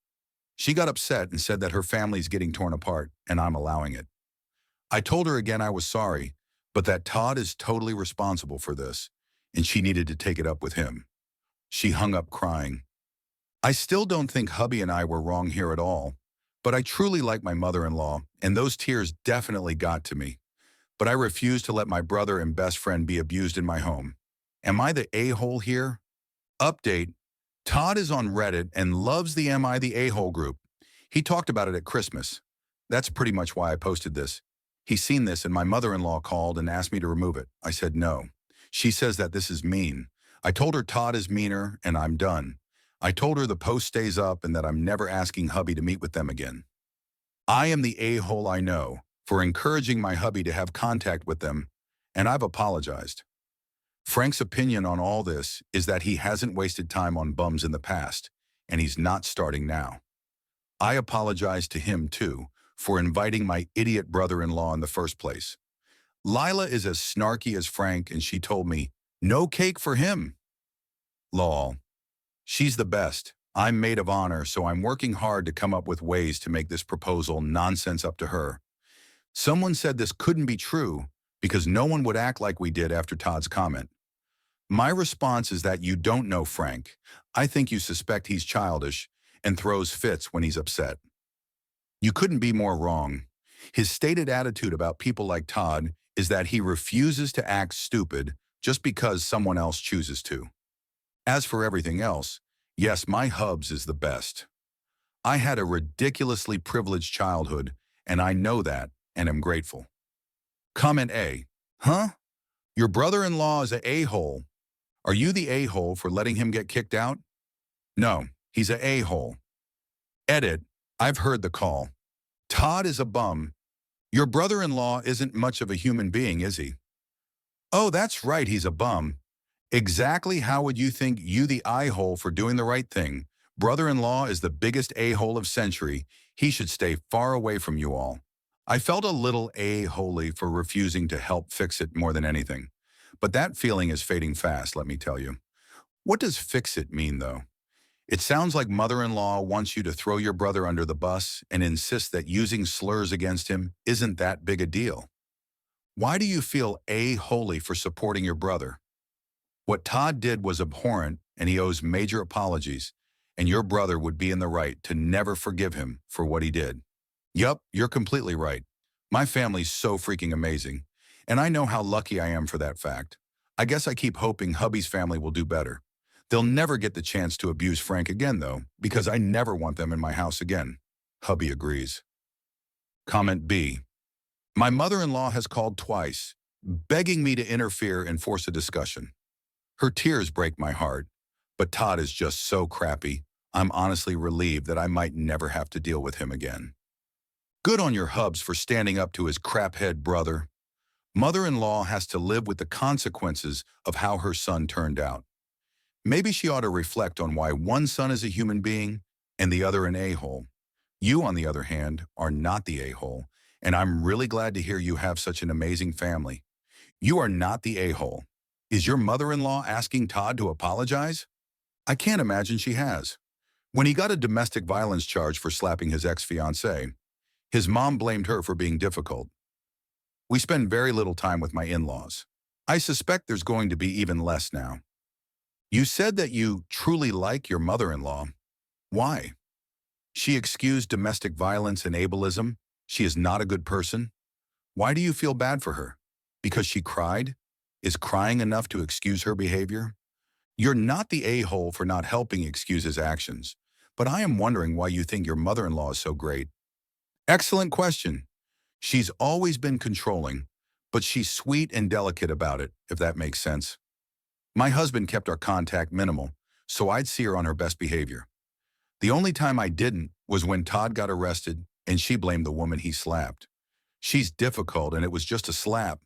She got upset and said that her family's getting torn apart, and I'm allowing it. I told her again I was sorry, but that Todd is totally responsible for this, and she needed to take it up with him. She hung up crying. I still don't think hubby and I were wrong here at all, but I truly like my mother-in-law, and those tears definitely got to me. But I refuse to let my brother and best friend be abused in my home. Am I the a-hole here? Update: Todd is on Reddit and loves the Am I the A-hole group. He talked about it at Christmas. That's pretty much why I posted this. He's seen this and my mother-in-law called and asked me to remove it. I said no. She says that this is mean. I told her Todd is meaner and I'm done. I told her the post stays up and that I'm never asking hubby to meet with them again. I am the a-hole I know for encouraging my hubby to have contact with them, and I've apologized. Frank's opinion on all this is that he hasn't wasted time on bums in the past, and he's not starting now. I apologize to him, too, for inviting my idiot brother-in-law in the first place. Lila is as snarky as Frank, and she told me, no cake for him. Lol. She's the best. I'm maid of honor, so I'm working hard to come up with ways to make this proposal nonsense up to her. Someone said this couldn't be true because no one would act like we did after Todd's comment. My response is that you don't know Frank. I think you suspect he's childish and throws fits when he's upset. You couldn't be more wrong. His stated attitude about people like Todd is that he refuses to act stupid just because someone else chooses to. As for everything else, yes, my hubs is the best. I had a ridiculously privileged childhood, and I know that, and am grateful. Comment A. Huh? Your brother-in-law is a a-hole. Are you the a-hole for letting him get kicked out? No, he's a a-hole. Edit. I've heard the call. Todd is a bum. Your brother-in-law isn't much of a human being, is he? Oh, that's right, he's a bum. Exactly how would you think you the a-hole for doing the right thing? Brother-in-law is the biggest a-hole of century. He should stay far away from you all. I felt a little a-holy for refusing to help fix it more than anything. But that feeling is fading fast, let me tell you. What does fix it mean, though? It sounds like mother-in-law wants you to throw your brother under the bus and insist that using slurs against him isn't that big a deal. Why do you feel a-holy for supporting your brother? What Todd did was abhorrent, and he owes major apologies, and your brother would be in the right to never forgive him for what he did. Yup, you're completely right. My family's so freaking amazing, and I know how lucky I am for that fact. I guess I keep hoping hubby's family will do better. They'll never get the chance to abuse Frank again, though, because I never want them in my house again. Hubby agrees. Comment B. My mother-in-law has called twice, begging me to interfere and force a discussion. Her tears break my heart, but Todd is just so crappy. I'm honestly relieved that I might never have to deal with him again. Good on your hubs for standing up to his craphead brother. Mother-in-law has to live with the consequences of how her son turned out. Maybe she ought to reflect on why one son is a human being and the other an a-hole. You, on the other hand, are not the a-hole, and I'm really glad to hear you have such an amazing family. You are not the a-hole. Is your mother-in-law asking Todd to apologize? I can't imagine she has. When he got a domestic violence charge for slapping his ex-fiancée, his mom blamed her for being difficult. We spend very little time with my in-laws. I suspect there's going to be even less now. You said that you truly like your mother-in-law. Why? She excused domestic violence and ableism. She is not a good person. Why do you feel bad for her? Because she cried? Is crying enough to excuse her behavior? You're not the a-hole for not helping excuse his actions, but I am wondering why you think your mother-in-law is so great. Excellent question. She's always been controlling, but she's sweet and delicate about it, if that makes sense. My husband kept our contact minimal, so I'd see her on her best behavior. The only time I didn't was when Todd got arrested and she blamed the woman he slapped. She's difficult and it was just a slap.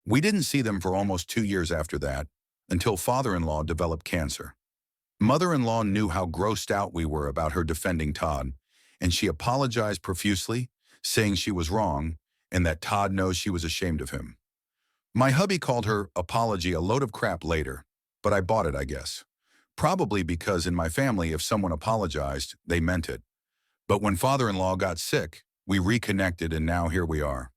We didn't see them for almost 2 years after that, until father-in-law developed cancer. Mother-in-law knew how grossed out we were about her defending Todd, and she apologized profusely, saying she was wrong and that Todd knows she was ashamed of him. My hubby called her apology a load of crap later, but I bought it, I guess. Probably because in my family, if someone apologized, they meant it. But when father-in-law got sick, we reconnected and now here we are.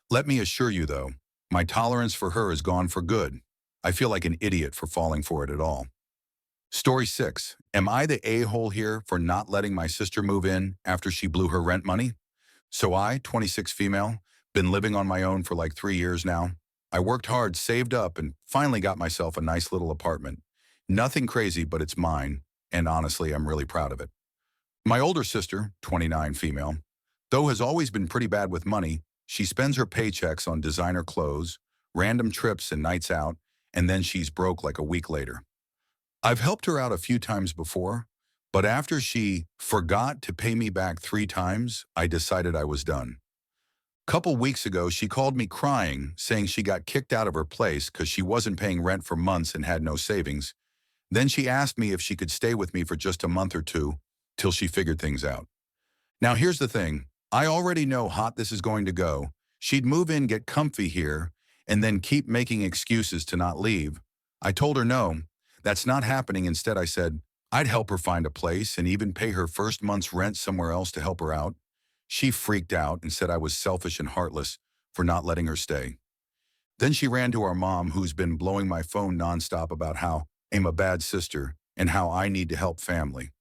Let me assure you though, my tolerance for her is gone for good. I feel like an idiot for falling for it at all. Story 6. Am I the a-hole here for not letting my sister move in after she blew her rent money? So I, 26 female, been living on my own for like 3 years now. I worked hard, saved up, and finally got myself a nice little apartment. Nothing crazy, but it's mine, and honestly, I'm really proud of it. My older sister, 29 female, though has always been pretty bad with money, she spends her paychecks on designer clothes, random trips and nights out, and then she's broke like a week later. I've helped her out a few times before, but after she forgot to pay me back 3 times, I decided I was done. Couple weeks ago, she called me crying, saying she got kicked out of her place because she wasn't paying rent for months and had no savings. Then she asked me if she could stay with me for just a month or two till she figured things out. Now here's the thing. I already know hot this is going to go. She'd move in, get comfy here, and then keep making excuses to not leave. I told her no, that's not happening. Instead, I said I'd help her find a place and even pay her first month's rent somewhere else to help her out. She freaked out and said I was selfish and heartless for not letting her stay. Then she ran to our mom, who's been blowing my phone nonstop about how I'm a bad sister and how I need to help family.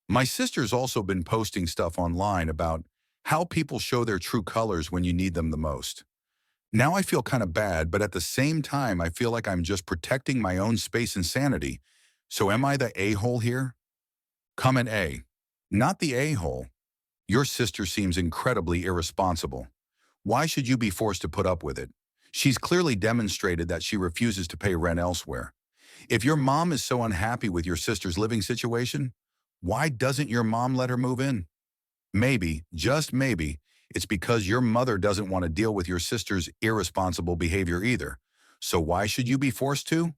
My sister's also been posting stuff online about how people show their true colors when you need them the most. Now I feel kind of bad, but at the same time, I feel like I'm just protecting my own space and sanity. So am I the a-hole here? Comment A. Not the a-hole. Your sister seems incredibly irresponsible. Why should you be forced to put up with it? She's clearly demonstrated that she refuses to pay rent elsewhere. If your mom is so unhappy with your sister's living situation, why doesn't your mom let her move in? Maybe, just maybe, it's because your mother doesn't want to deal with your sister's irresponsible behavior either. So why should you be forced to?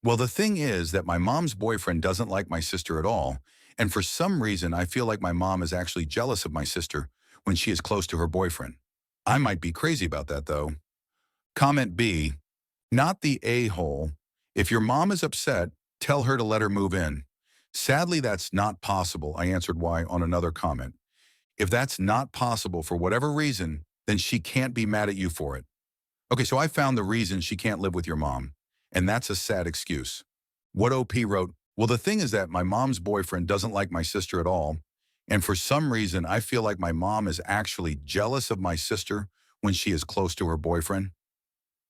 Well, the thing is that my mom's boyfriend doesn't like my sister at all, and for some reason I feel like my mom is actually jealous of my sister when she is close to her boyfriend. I might be crazy about that though. Comment B. Not the a-hole. If your mom is upset, tell her to let her move in. Sadly, that's not possible, I answered why on another comment. If that's not possible for whatever reason, then she can't be mad at you for it. Okay, so I found the reason she can't live with your mom, and that's a sad excuse. What OP wrote, well, the thing is that my mom's boyfriend doesn't like my sister at all, and for some reason, I feel like my mom is actually jealous of my sister when she is close to her boyfriend.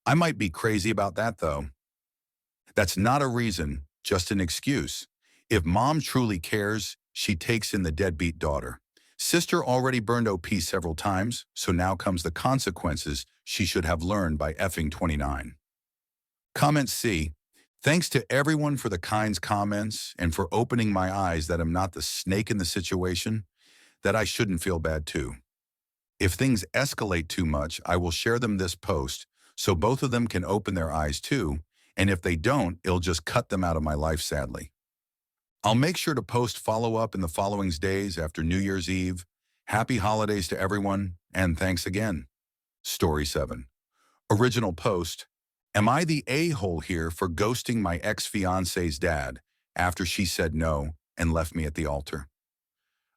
I might be crazy about that, though. That's not a reason, just an excuse. If mom truly cares, she takes in the deadbeat daughter. Sister already burned OP several times, so now comes the consequences she should have learned by effing 29. Comment C. Thanks to everyone for the kind comments and for opening my eyes that I'm not the snake in the situation, that I shouldn't feel bad too. If things escalate too much, I will share them this post so both of them can open their eyes too, and if they don't, it'll just cut them out of my life sadly. I'll make sure to post follow-up in the following days after New Year's Eve. Happy holidays to everyone, and thanks again. Story 7. Original post. Am I the a-hole here for ghosting my ex-fiance's dad after she said no and left me at the altar?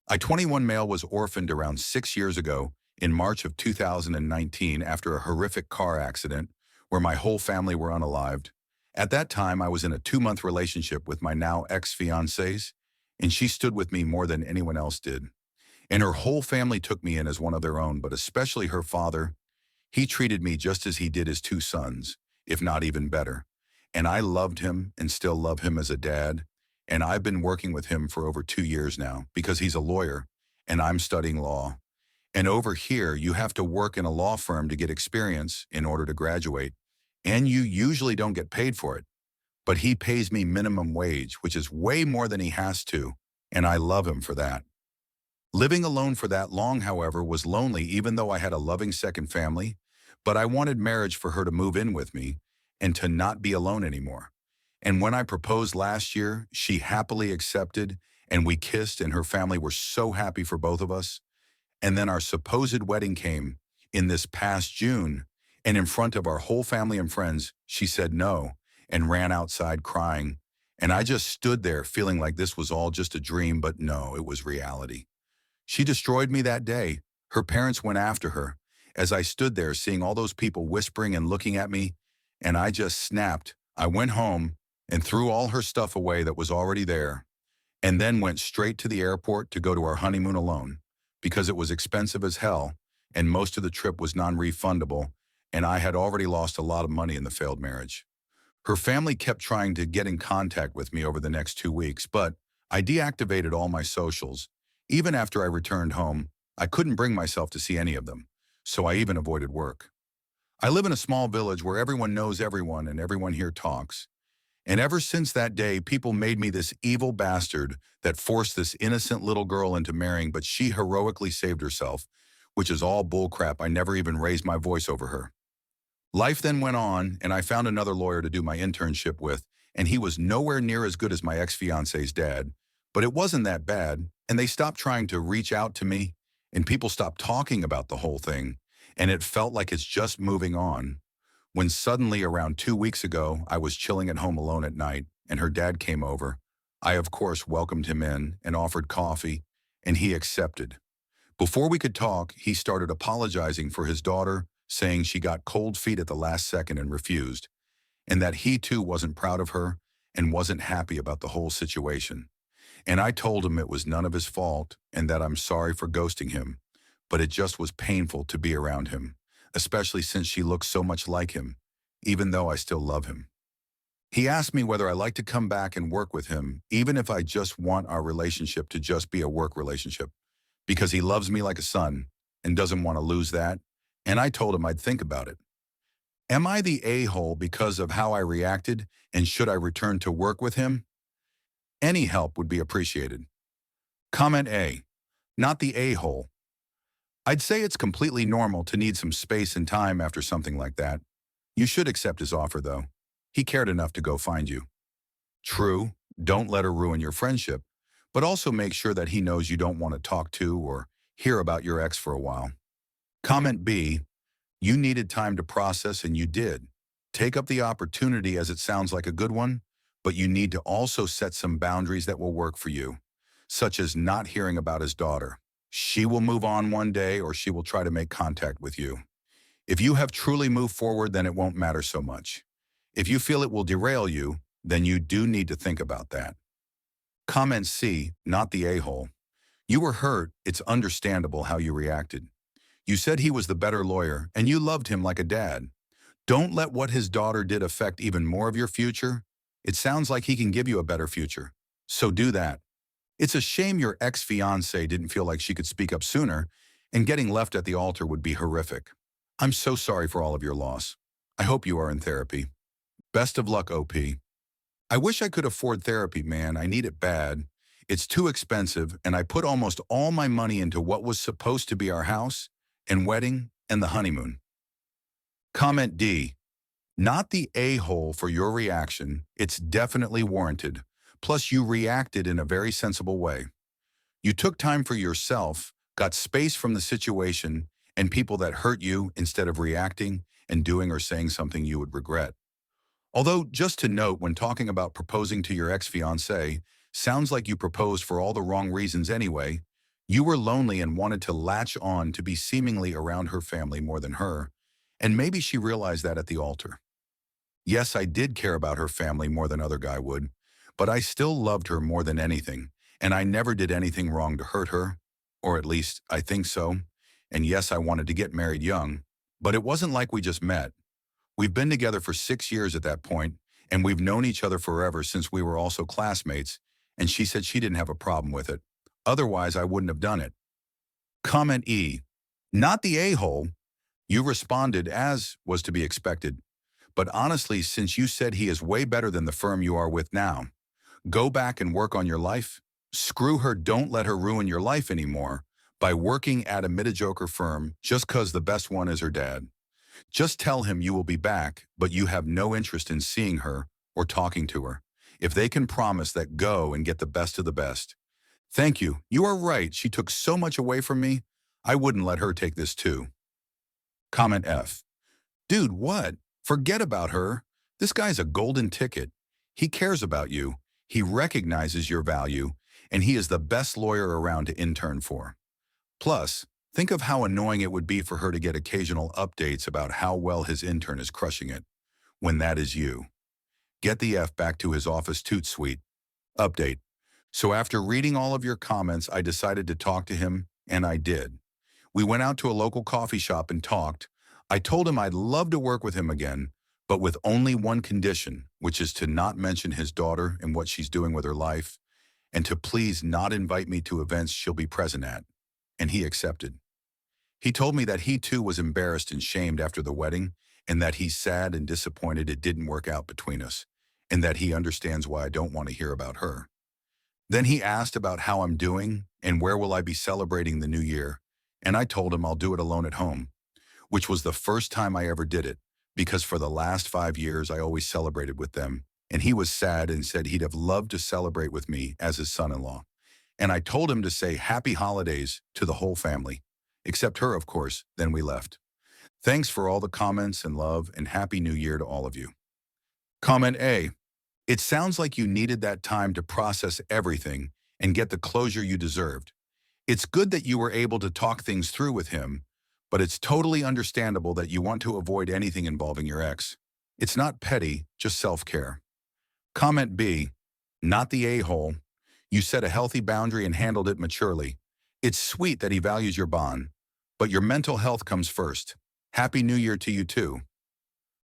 I, 21 male, was orphaned around 6 years ago in March of 2019 after a horrific car accident where my whole family were unalived. At that time, I was in a 2-month relationship with my now ex-fiancés, and she stood with me more than anyone else did. And her whole family took me in as one of their own, but especially her father. He treated me just as he did his 2 sons, if not even better. And I loved him and still love him as a dad. And I've been working with him for over 2 years now because he's a lawyer and I'm studying law. And over here, you have to work in a law firm to get experience in order to graduate, and you usually don't get paid for it. But he pays me minimum wage, which is way more than he has to, and I love him for that. Living alone for that long, however, was lonely even though I had a loving second family, but I wanted marriage for her to move in with me and to not be alone anymore. And when I proposed last year, she happily accepted, and we kissed, and her family were so happy for both of us. And then our supposed wedding came in this past June, and in front of our whole family and friends, she said no and ran outside crying. And I just stood there feeling like this was all just a dream, but no, it was reality. She destroyed me that day. Her parents went after her. As I stood there seeing all those people whispering and looking at me, and I just snapped. I went home and threw all her stuff away that was already there, and then went straight to the airport to go to our honeymoon alone, because it was expensive as hell, and most of the trip was non-refundable, and I had already lost a lot of money in the failed marriage. Her family kept trying to get in contact with me over the next 2 weeks, but I deactivated all my socials. Even after I returned home, I couldn't bring myself to see any of them, so I even avoided work. I live in a small village where everyone knows everyone and everyone here talks. And ever since that day, people made me this evil bastard that forced this innocent little girl into marrying, but she heroically saved herself, which is all bullcrap. I never even raised my voice over her. Life then went on, and I found another lawyer to do my internship with, and he was nowhere near as good as my ex-fiance's dad, but it wasn't that bad, and they stopped trying to reach out to me, and people stopped talking about the whole thing, and it felt like it's just moving on. When suddenly, around 2 weeks ago, I was chilling at home alone at night, and her dad came over. I, of course, welcomed him in and offered coffee, and he accepted. Before we could talk, he started apologizing for his daughter, saying she got cold feet at the last second and refused, and that he too wasn't proud of her and wasn't happy about the whole situation. And I told him it was none of his fault and that I'm sorry for ghosting him, but it just was painful to be around him, especially since she looks so much like him, even though I still love him. He asked me whether I like to come back and work with him, even if I just want our relationship to just be a work relationship, because he loves me like a son and doesn't want to lose that, and I told him I'd think about it. Am I the a-hole because of how I reacted, and should I return to work with him? Any help would be appreciated. Comment A, not the a-hole. I'd say it's completely normal to need some space and time after something like that. You should accept his offer, though. He cared enough to go find you. True, don't let her ruin your friendship, but also make sure that he knows you don't want to talk to or hear about your ex for a while. Comment B, you needed time to process and you did. Take up the opportunity as it sounds like a good one, but you need to also set some boundaries that will work for you, such as not hearing about his daughter. She will move on one day or she will try to make contact with you. If you have truly moved forward, then it won't matter so much. If you feel it will derail you, then you do need to think about that. Comment C, not the a-hole. You were hurt. It's understandable how you reacted. You said he was the better lawyer and you loved him like a dad. Don't let what his daughter did affect even more of your future. It sounds like he can give you a better future, so do that. It's a shame your ex-fiancée didn't feel like she could speak up sooner, and getting left at the altar would be horrific. I'm so sorry for all of your loss. I hope you are in therapy. Best of luck, OP. I wish I could afford therapy, man. I need it bad. It's too expensive, and I put almost all my money into what was supposed to be our house and wedding and the honeymoon. Comment D, not the a-hole for your reaction. It's definitely warranted. Plus, you reacted in a very sensible way. You took time for yourself, got space from the situation and people that hurt you instead of reacting and doing or saying something you would regret. Although, just to note, when talking about proposing to your ex-fiancée, sounds like you proposed for all the wrong reasons anyway. You were lonely and wanted to latch on to be seemingly around her family more than her, and maybe she realized that at the altar. Yes, I did care about her family more than other guy would, but I still loved her more than anything, and I never did anything wrong to hurt her, or at least I think so. And yes, I wanted to get married young, but it wasn't like we just met. We've been together for 6 years at that point, and we've known each other forever since we were also classmates, and she said she didn't have a problem with it. Otherwise, I wouldn't have done it. Comment E, Not the a-hole. You responded as was to be expected. But honestly, since you said he is way better than the firm you are with now, go back and work on your life. Screw her, don't let her ruin your life anymore by working at a mediocre firm just 'cause the best one is her dad. Just tell him you will be back, but you have no interest in seeing her or talking to her. If they can promise that, go and get the best of the best. Thank you. You are right. She took so much away from me. I wouldn't let her take this too. Comment F. Dude, what? Forget about her. This guy's a golden ticket. He cares about you. He recognizes your value, and he is the best lawyer around to intern for. Plus, think of how annoying it would be for her to get occasional updates about how well his intern is crushing it, when that is you. Get the F back to his office toot sweet. Update. So after reading all of your comments, I decided to talk to him, and I did. We went out to a local coffee shop and talked. I told him I'd love to work with him again, but with only one condition, which is to not mention his daughter and what she's doing with her life, and to please not invite me to events she'll be present at. And he accepted. He told me that he too was embarrassed and shamed after the wedding, and that he's sad and disappointed it didn't work out between us, and that he understands why I don't want to hear about her. Then he asked about how I'm doing and where will I be celebrating the new year, and I told him I'll do it alone at home, which was the first time I ever did it, because for the last 5 years I always celebrated with them, and he was sad and said he'd have loved to celebrate with me as his son-in-law. And I told him to say happy holidays to the whole family, except her, of course. Then we left. Thanks for all the comments and love, and happy new year to all of you. Comment A. It sounds like you needed that time to process everything and get the closure you deserved. It's good that you were able to talk things through with him, but it's totally understandable that you want to avoid anything involving your ex. It's not petty, just self-care. Comment B. Not the a-hole. You set a healthy boundary and handled it maturely. It's sweet that he values your bond, but your mental health comes first. Happy New Year to you too.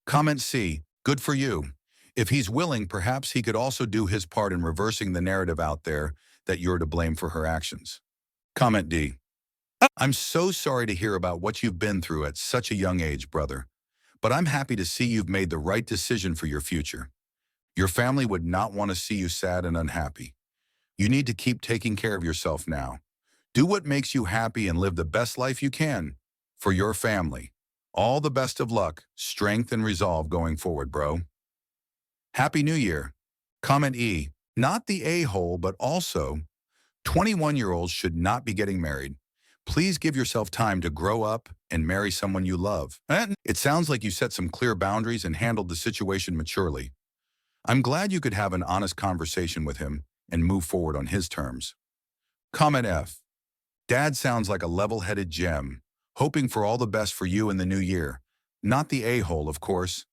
Comment C. Good for you. If he's willing, perhaps he could also do his part in reversing the narrative out there that you're to blame for her actions. Comment D. I'm so sorry to hear about what you've been through at such a young age, brother, but I'm happy to see you've made the right decision for your future. Your family would not want to see you sad and unhappy. You need to keep taking care of yourself now. Do what makes you happy and live the best life you can for your family. All the best of luck, strength, and resolve going forward, bro. Happy New Year. Comment E. Not the a-hole, but also 21-year-olds should not be getting married. Please give yourself time to grow up and marry someone you love. It sounds like you set some clear boundaries and handled the situation maturely. I'm glad you could have an honest conversation with him and move forward on his terms. Comment F. Dad sounds like a level-headed gem, hoping for all the best for you in the new year. Not the a-hole, of course.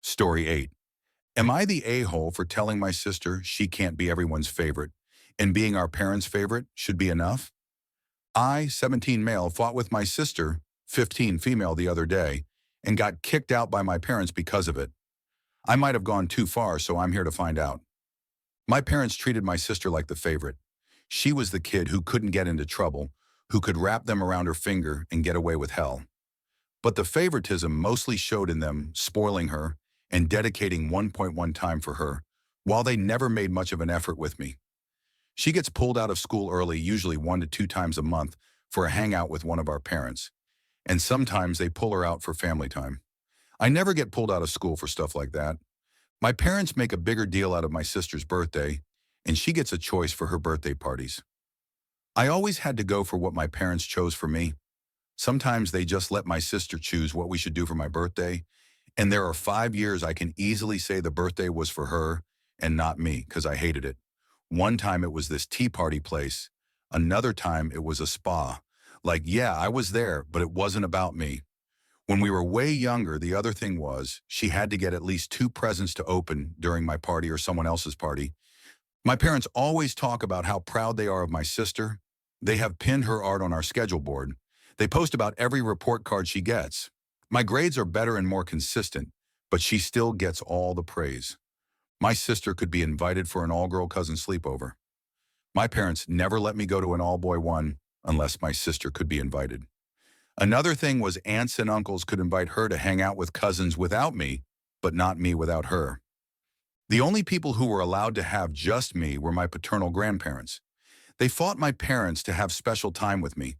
Story 8. Am I the a-hole for telling my sister she can't be everyone's favorite, and being our parents' favorite should be enough? I, 17 male, fought with my sister, 15 female, the other day, and got kicked out by my parents because of it. I might have gone too far, so I'm here to find out. My parents treated my sister like the favorite. She was the kid who couldn't get into trouble, who could wrap them around her finger and get away with hell. But the favoritism mostly showed in them spoiling her and dedicating 1.1 time for her, while they never made much of an effort with me. She gets pulled out of school early, usually 1 to 2 times a month, for a hangout with one of our parents. And sometimes they pull her out for family time. I never get pulled out of school for stuff like that. My parents make a bigger deal out of my sister's birthday, and she gets a choice for her birthday parties. I always had to go for what my parents chose for me. Sometimes they just let my sister choose what we should do for my birthday, and there are 5 years I can easily say the birthday was for her and not me, because I hated it. One time it was this tea party place. Another time it was a spa. Like, yeah, I was there, but it wasn't about me. When we were way younger, the other thing was she had to get at least 2 presents to open during my party or someone else's party. My parents always talk about how proud they are of my sister. They have pinned her art on our schedule board. They post about every report card she gets. My grades are better and more consistent, but she still gets all the praise. My sister could be invited for an all-girl cousin sleepover. My parents never let me go to an all-boy one unless my sister could be invited. Another thing was aunts and uncles could invite her to hang out with cousins without me, but not me without her. The only people who were allowed to have just me were my paternal grandparents. They fought my parents to have special time with me.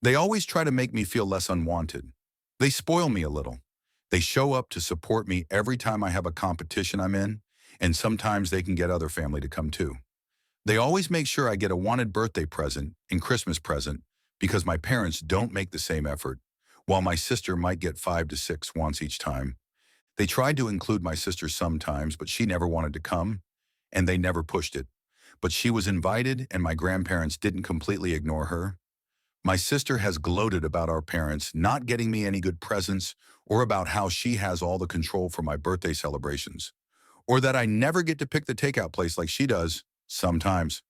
They always try to make me feel less unwanted. They spoil me a little. They show up to support me every time I have a competition I'm in, and sometimes they can get other family to come too. They always make sure I get a wanted birthday present and Christmas present because my parents don't make the same effort, while my sister might get 5 to 6 wants each time. They tried to include my sister sometimes, but she never wanted to come, and they never pushed it. But she was invited, and my grandparents didn't completely ignore her. My sister has gloated about our parents not getting me any good presents or about how she has all the control for my birthday celebrations, or that I never get to pick the takeout place like she does, sometimes.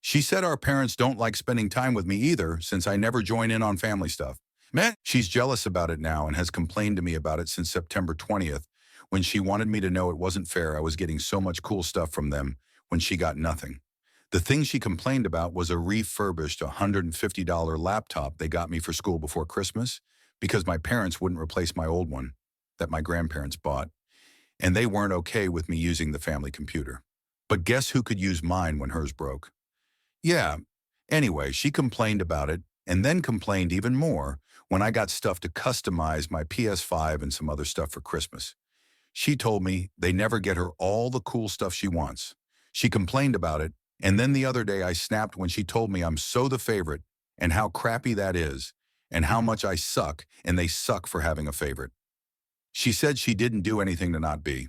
She said our parents don't like spending time with me either since I never join in on family stuff. Man, she's jealous about it now and has complained to me about it since September 20th when she wanted me to know it wasn't fair I was getting so much cool stuff from them when she got nothing. The thing she complained about was a refurbished $150 laptop they got me for school before Christmas because my parents wouldn't replace my old one that my grandparents bought, and they weren't okay with me using the family computer. But guess who could use mine when hers broke? Yeah. Anyway, she complained about it and then complained even more when I got stuff to customize my PS5 and some other stuff for Christmas. She told me they never get her all the cool stuff she wants. She complained about it, and then the other day I snapped when she told me I'm so the favorite and how crappy that is and how much I suck and they suck for having a favorite. She said she didn't do anything to not be.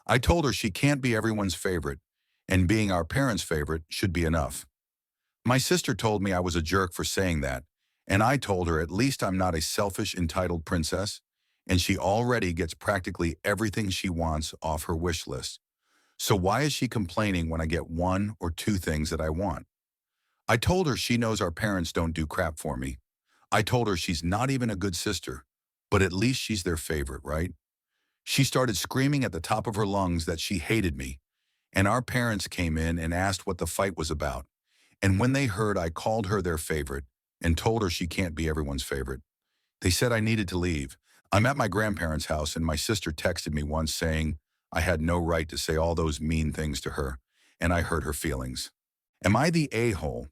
I told her she can't be everyone's favorite, and being our parents' favorite should be enough. My sister told me I was a jerk for saying that, and I told her at least I'm not a selfish, entitled princess, and she already gets practically everything she wants off her wish list. So why is she complaining when I get 1 or 2 things that I want? I told her she knows our parents don't do crap for me. I told her she's not even a good sister, but at least she's their favorite, right? She started screaming at the top of her lungs that she hated me, and our parents came in and asked what the fight was about. And when they heard I called her their favorite and told her she can't be everyone's favorite, they said I needed to leave. I'm at my grandparents' house and my sister texted me once saying I had no right to say all those mean things to her, and I hurt her feelings. Am I the a-hole?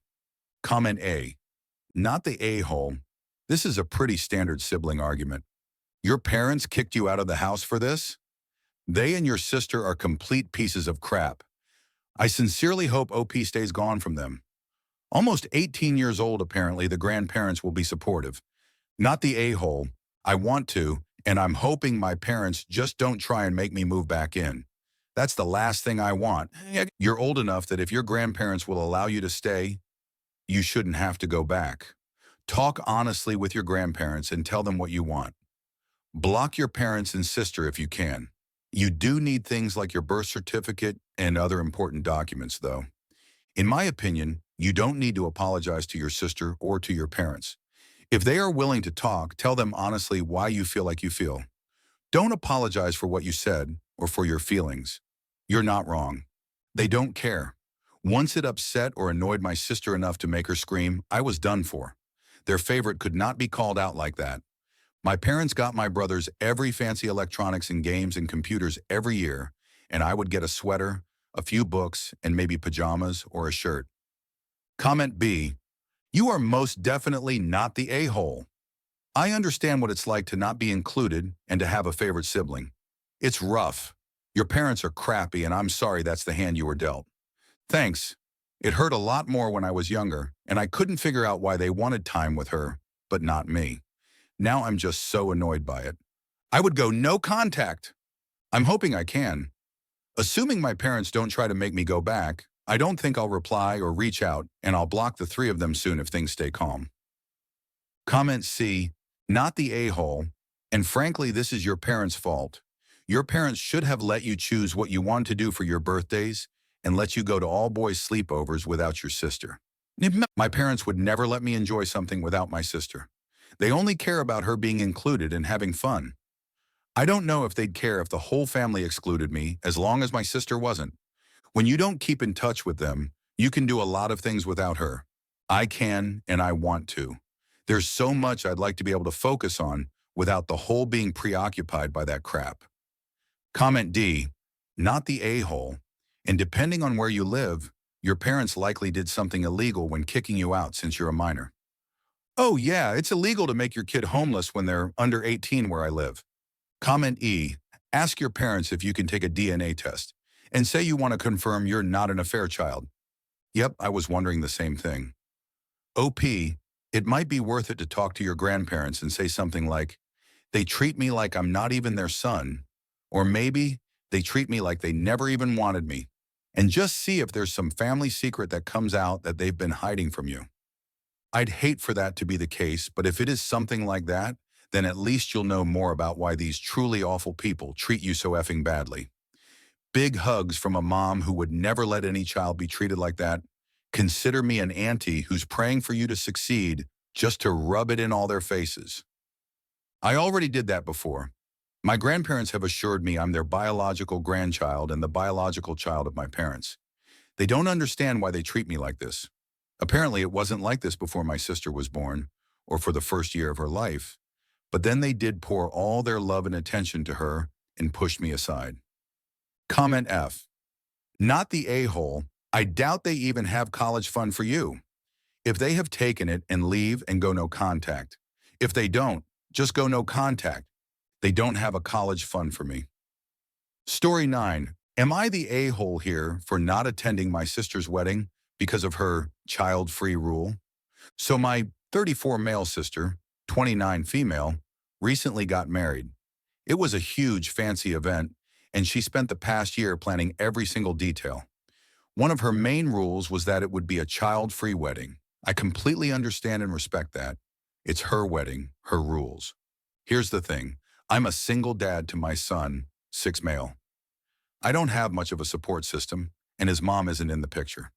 Comment A. Not the a-hole. This is a pretty standard sibling argument. Your parents kicked you out of the house for this? They and your sister are complete pieces of crap. I sincerely hope OP stays gone from them. Almost 18 years old, apparently, the grandparents will be supportive. Not the a-hole. I want to, and I'm hoping my parents just don't try and make me move back in. That's the last thing I want. You're old enough that if your grandparents will allow you to stay, you shouldn't have to go back. Talk honestly with your grandparents and tell them what you want. Block your parents and sister if you can. You do need things like your birth certificate and other important documents, though. In my opinion, you don't need to apologize to your sister or to your parents. If they are willing to talk, tell them honestly why you feel like you feel. Don't apologize for what you said or for your feelings. You're not wrong. They don't care. Once it upset or annoyed my sister enough to make her scream, I was done for. Their favorite could not be called out like that. My parents got my brothers every fancy electronics and games and computers every year, and I would get a sweater, a few books, and maybe pajamas or a shirt. Comment B. You are most definitely not the a-hole. I understand what it's like to not be included and to have a favorite sibling. It's rough. Your parents are crappy, and I'm sorry that's the hand you were dealt. Thanks. It hurt a lot more when I was younger, and I couldn't figure out why they wanted time with her, but not me. Now I'm just so annoyed by it. I would go no contact. I'm hoping I can. Assuming my parents don't try to make me go back, I don't think I'll reply or reach out, and I'll block the 3 of them soon if things stay calm. Comment C. Not the a-hole, and frankly this is your parents' fault. Your parents should have let you choose what you want to do for your birthdays and let you go to all-boys sleepovers without your sister. My parents would never let me enjoy something without my sister. They only care about her being included and having fun. I don't know if they'd care if the whole family excluded me as long as my sister wasn't. When you don't keep in touch with them, you can do a lot of things without her. I can and I want to. There's so much I'd like to be able to focus on without the whole being preoccupied by that crap. Comment D, not the a-hole. And depending on where you live, your parents likely did something illegal when kicking you out since you're a minor. Oh yeah, it's illegal to make your kid homeless when they're under 18 where I live. Comment E, ask your parents if you can take a DNA test and say you want to confirm you're not an affair child. Yep, I was wondering the same thing. OP, it might be worth it to talk to your grandparents and say something like, they treat me like I'm not even their son, or maybe they treat me like they never even wanted me, and just see if there's some family secret that comes out that they've been hiding from you. I'd hate for that to be the case, but if it is something like that, then at least you'll know more about why these truly awful people treat you so effing badly. Big hugs from a mom who would never let any child be treated like that. Consider me an auntie who's praying for you to succeed just to rub it in all their faces. I already did that before. My grandparents have assured me I'm their biological grandchild and the biological child of my parents. They don't understand why they treat me like this. Apparently, it wasn't like this before my sister was born, or for the first year of her life. But then they did pour all their love and attention to her and pushed me aside. Comment F. Not the a-hole. I doubt they even have college fund for you. If they have taken it and leave and go no contact. If they don't, just go no contact. They don't have a college fund for me. Story 9. Am I the a-hole here for not attending my sister's wedding because of her child-free rule? So my 34 male sister, 29 female, recently got married. It was a huge fancy event, and she spent the past year planning every single detail. One of her main rules was that it would be a child-free wedding. I completely understand and respect that. It's her wedding, her rules. Here's the thing. I'm a single dad to my son, 6 male. I don't have much of a support system, and his mom isn't in the picture.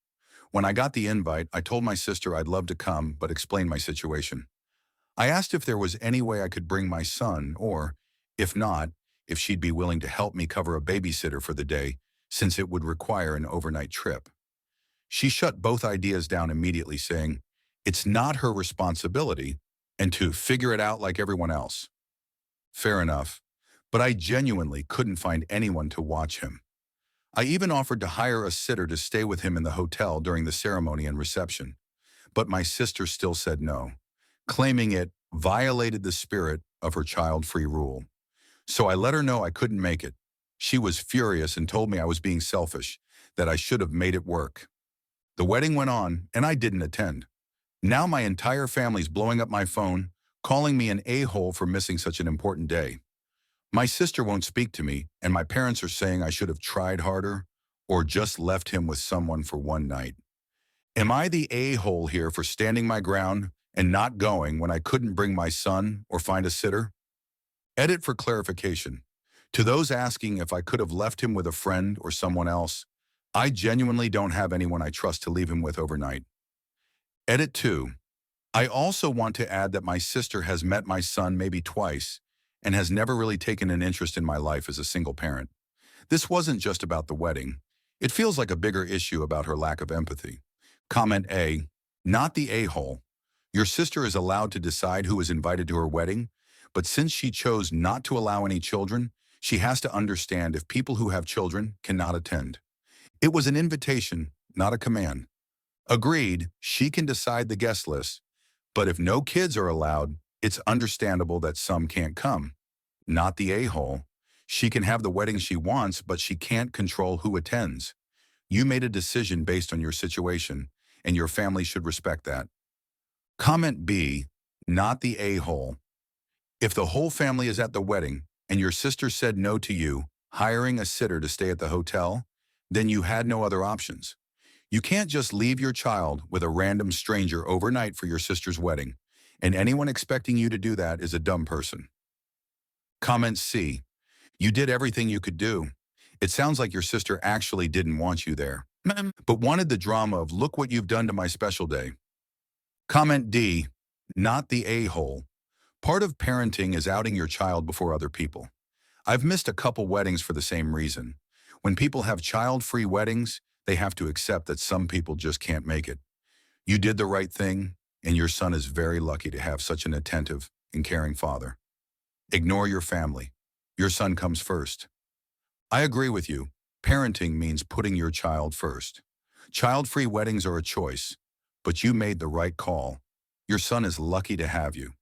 When I got the invite, I told my sister I'd love to come, but explained my situation. I asked if there was any way I could bring my son, or, if not, if she'd be willing to help me cover a babysitter for the day, since it would require an overnight trip. She shut both ideas down immediately, saying, it's not her responsibility, and to figure it out like everyone else. Fair enough, but I genuinely couldn't find anyone to watch him. I even offered to hire a sitter to stay with him in the hotel during the ceremony and reception, but my sister still said no, claiming it violated the spirit of her child-free rule. So I let her know I couldn't make it. She was furious and told me I was being selfish, that I should have made it work. The wedding went on, and I didn't attend. Now my entire family's blowing up my phone, calling me an a-hole for missing such an important day. My sister won't speak to me, and my parents are saying I should have tried harder or just left him with someone for one night. Am I the a-hole here for standing my ground and not going when I couldn't bring my son or find a sitter? Edit for clarification. To those asking if I could have left him with a friend or someone else, I genuinely don't have anyone I trust to leave him with overnight. Edit 2. I also want to add that my sister has met my son maybe twice and has never really taken an interest in my life as a single parent. This wasn't just about the wedding. It feels like a bigger issue about her lack of empathy. Comment A, not the a-hole. Your sister is allowed to decide who is invited to her wedding, but since she chose not to allow any children, she has to understand if people who have children cannot attend. It was an invitation, not a command. Agreed, she can decide the guest list, but if no kids are allowed, it's understandable that some can't come. Not the a-hole. She can have the wedding she wants, but she can't control who attends. You made a decision based on your situation, and your family should respect that. Comment B, not the a-hole. If the whole family is at the wedding, and your sister said no to you, hiring a sitter to stay at the hotel, then you had no other options. You can't just leave your child with a random stranger overnight for your sister's wedding, and anyone expecting you to do that is a dumb person. Comment C. You did everything you could do. It sounds like your sister actually didn't want you there, but wanted the drama of look what you've done to my special day. Comment D. Not the a-hole. Part of parenting is outing your child before other people. I've missed a couple weddings for the same reason. When people have child-free weddings, they have to accept that some people just can't make it. You did the right thing, and your son is very lucky to have such an attentive and caring father. Ignore your family. Your son comes first. I agree with you. Parenting means putting your child first. Child-free weddings are a choice, but you made the right call. Your son is lucky to have you.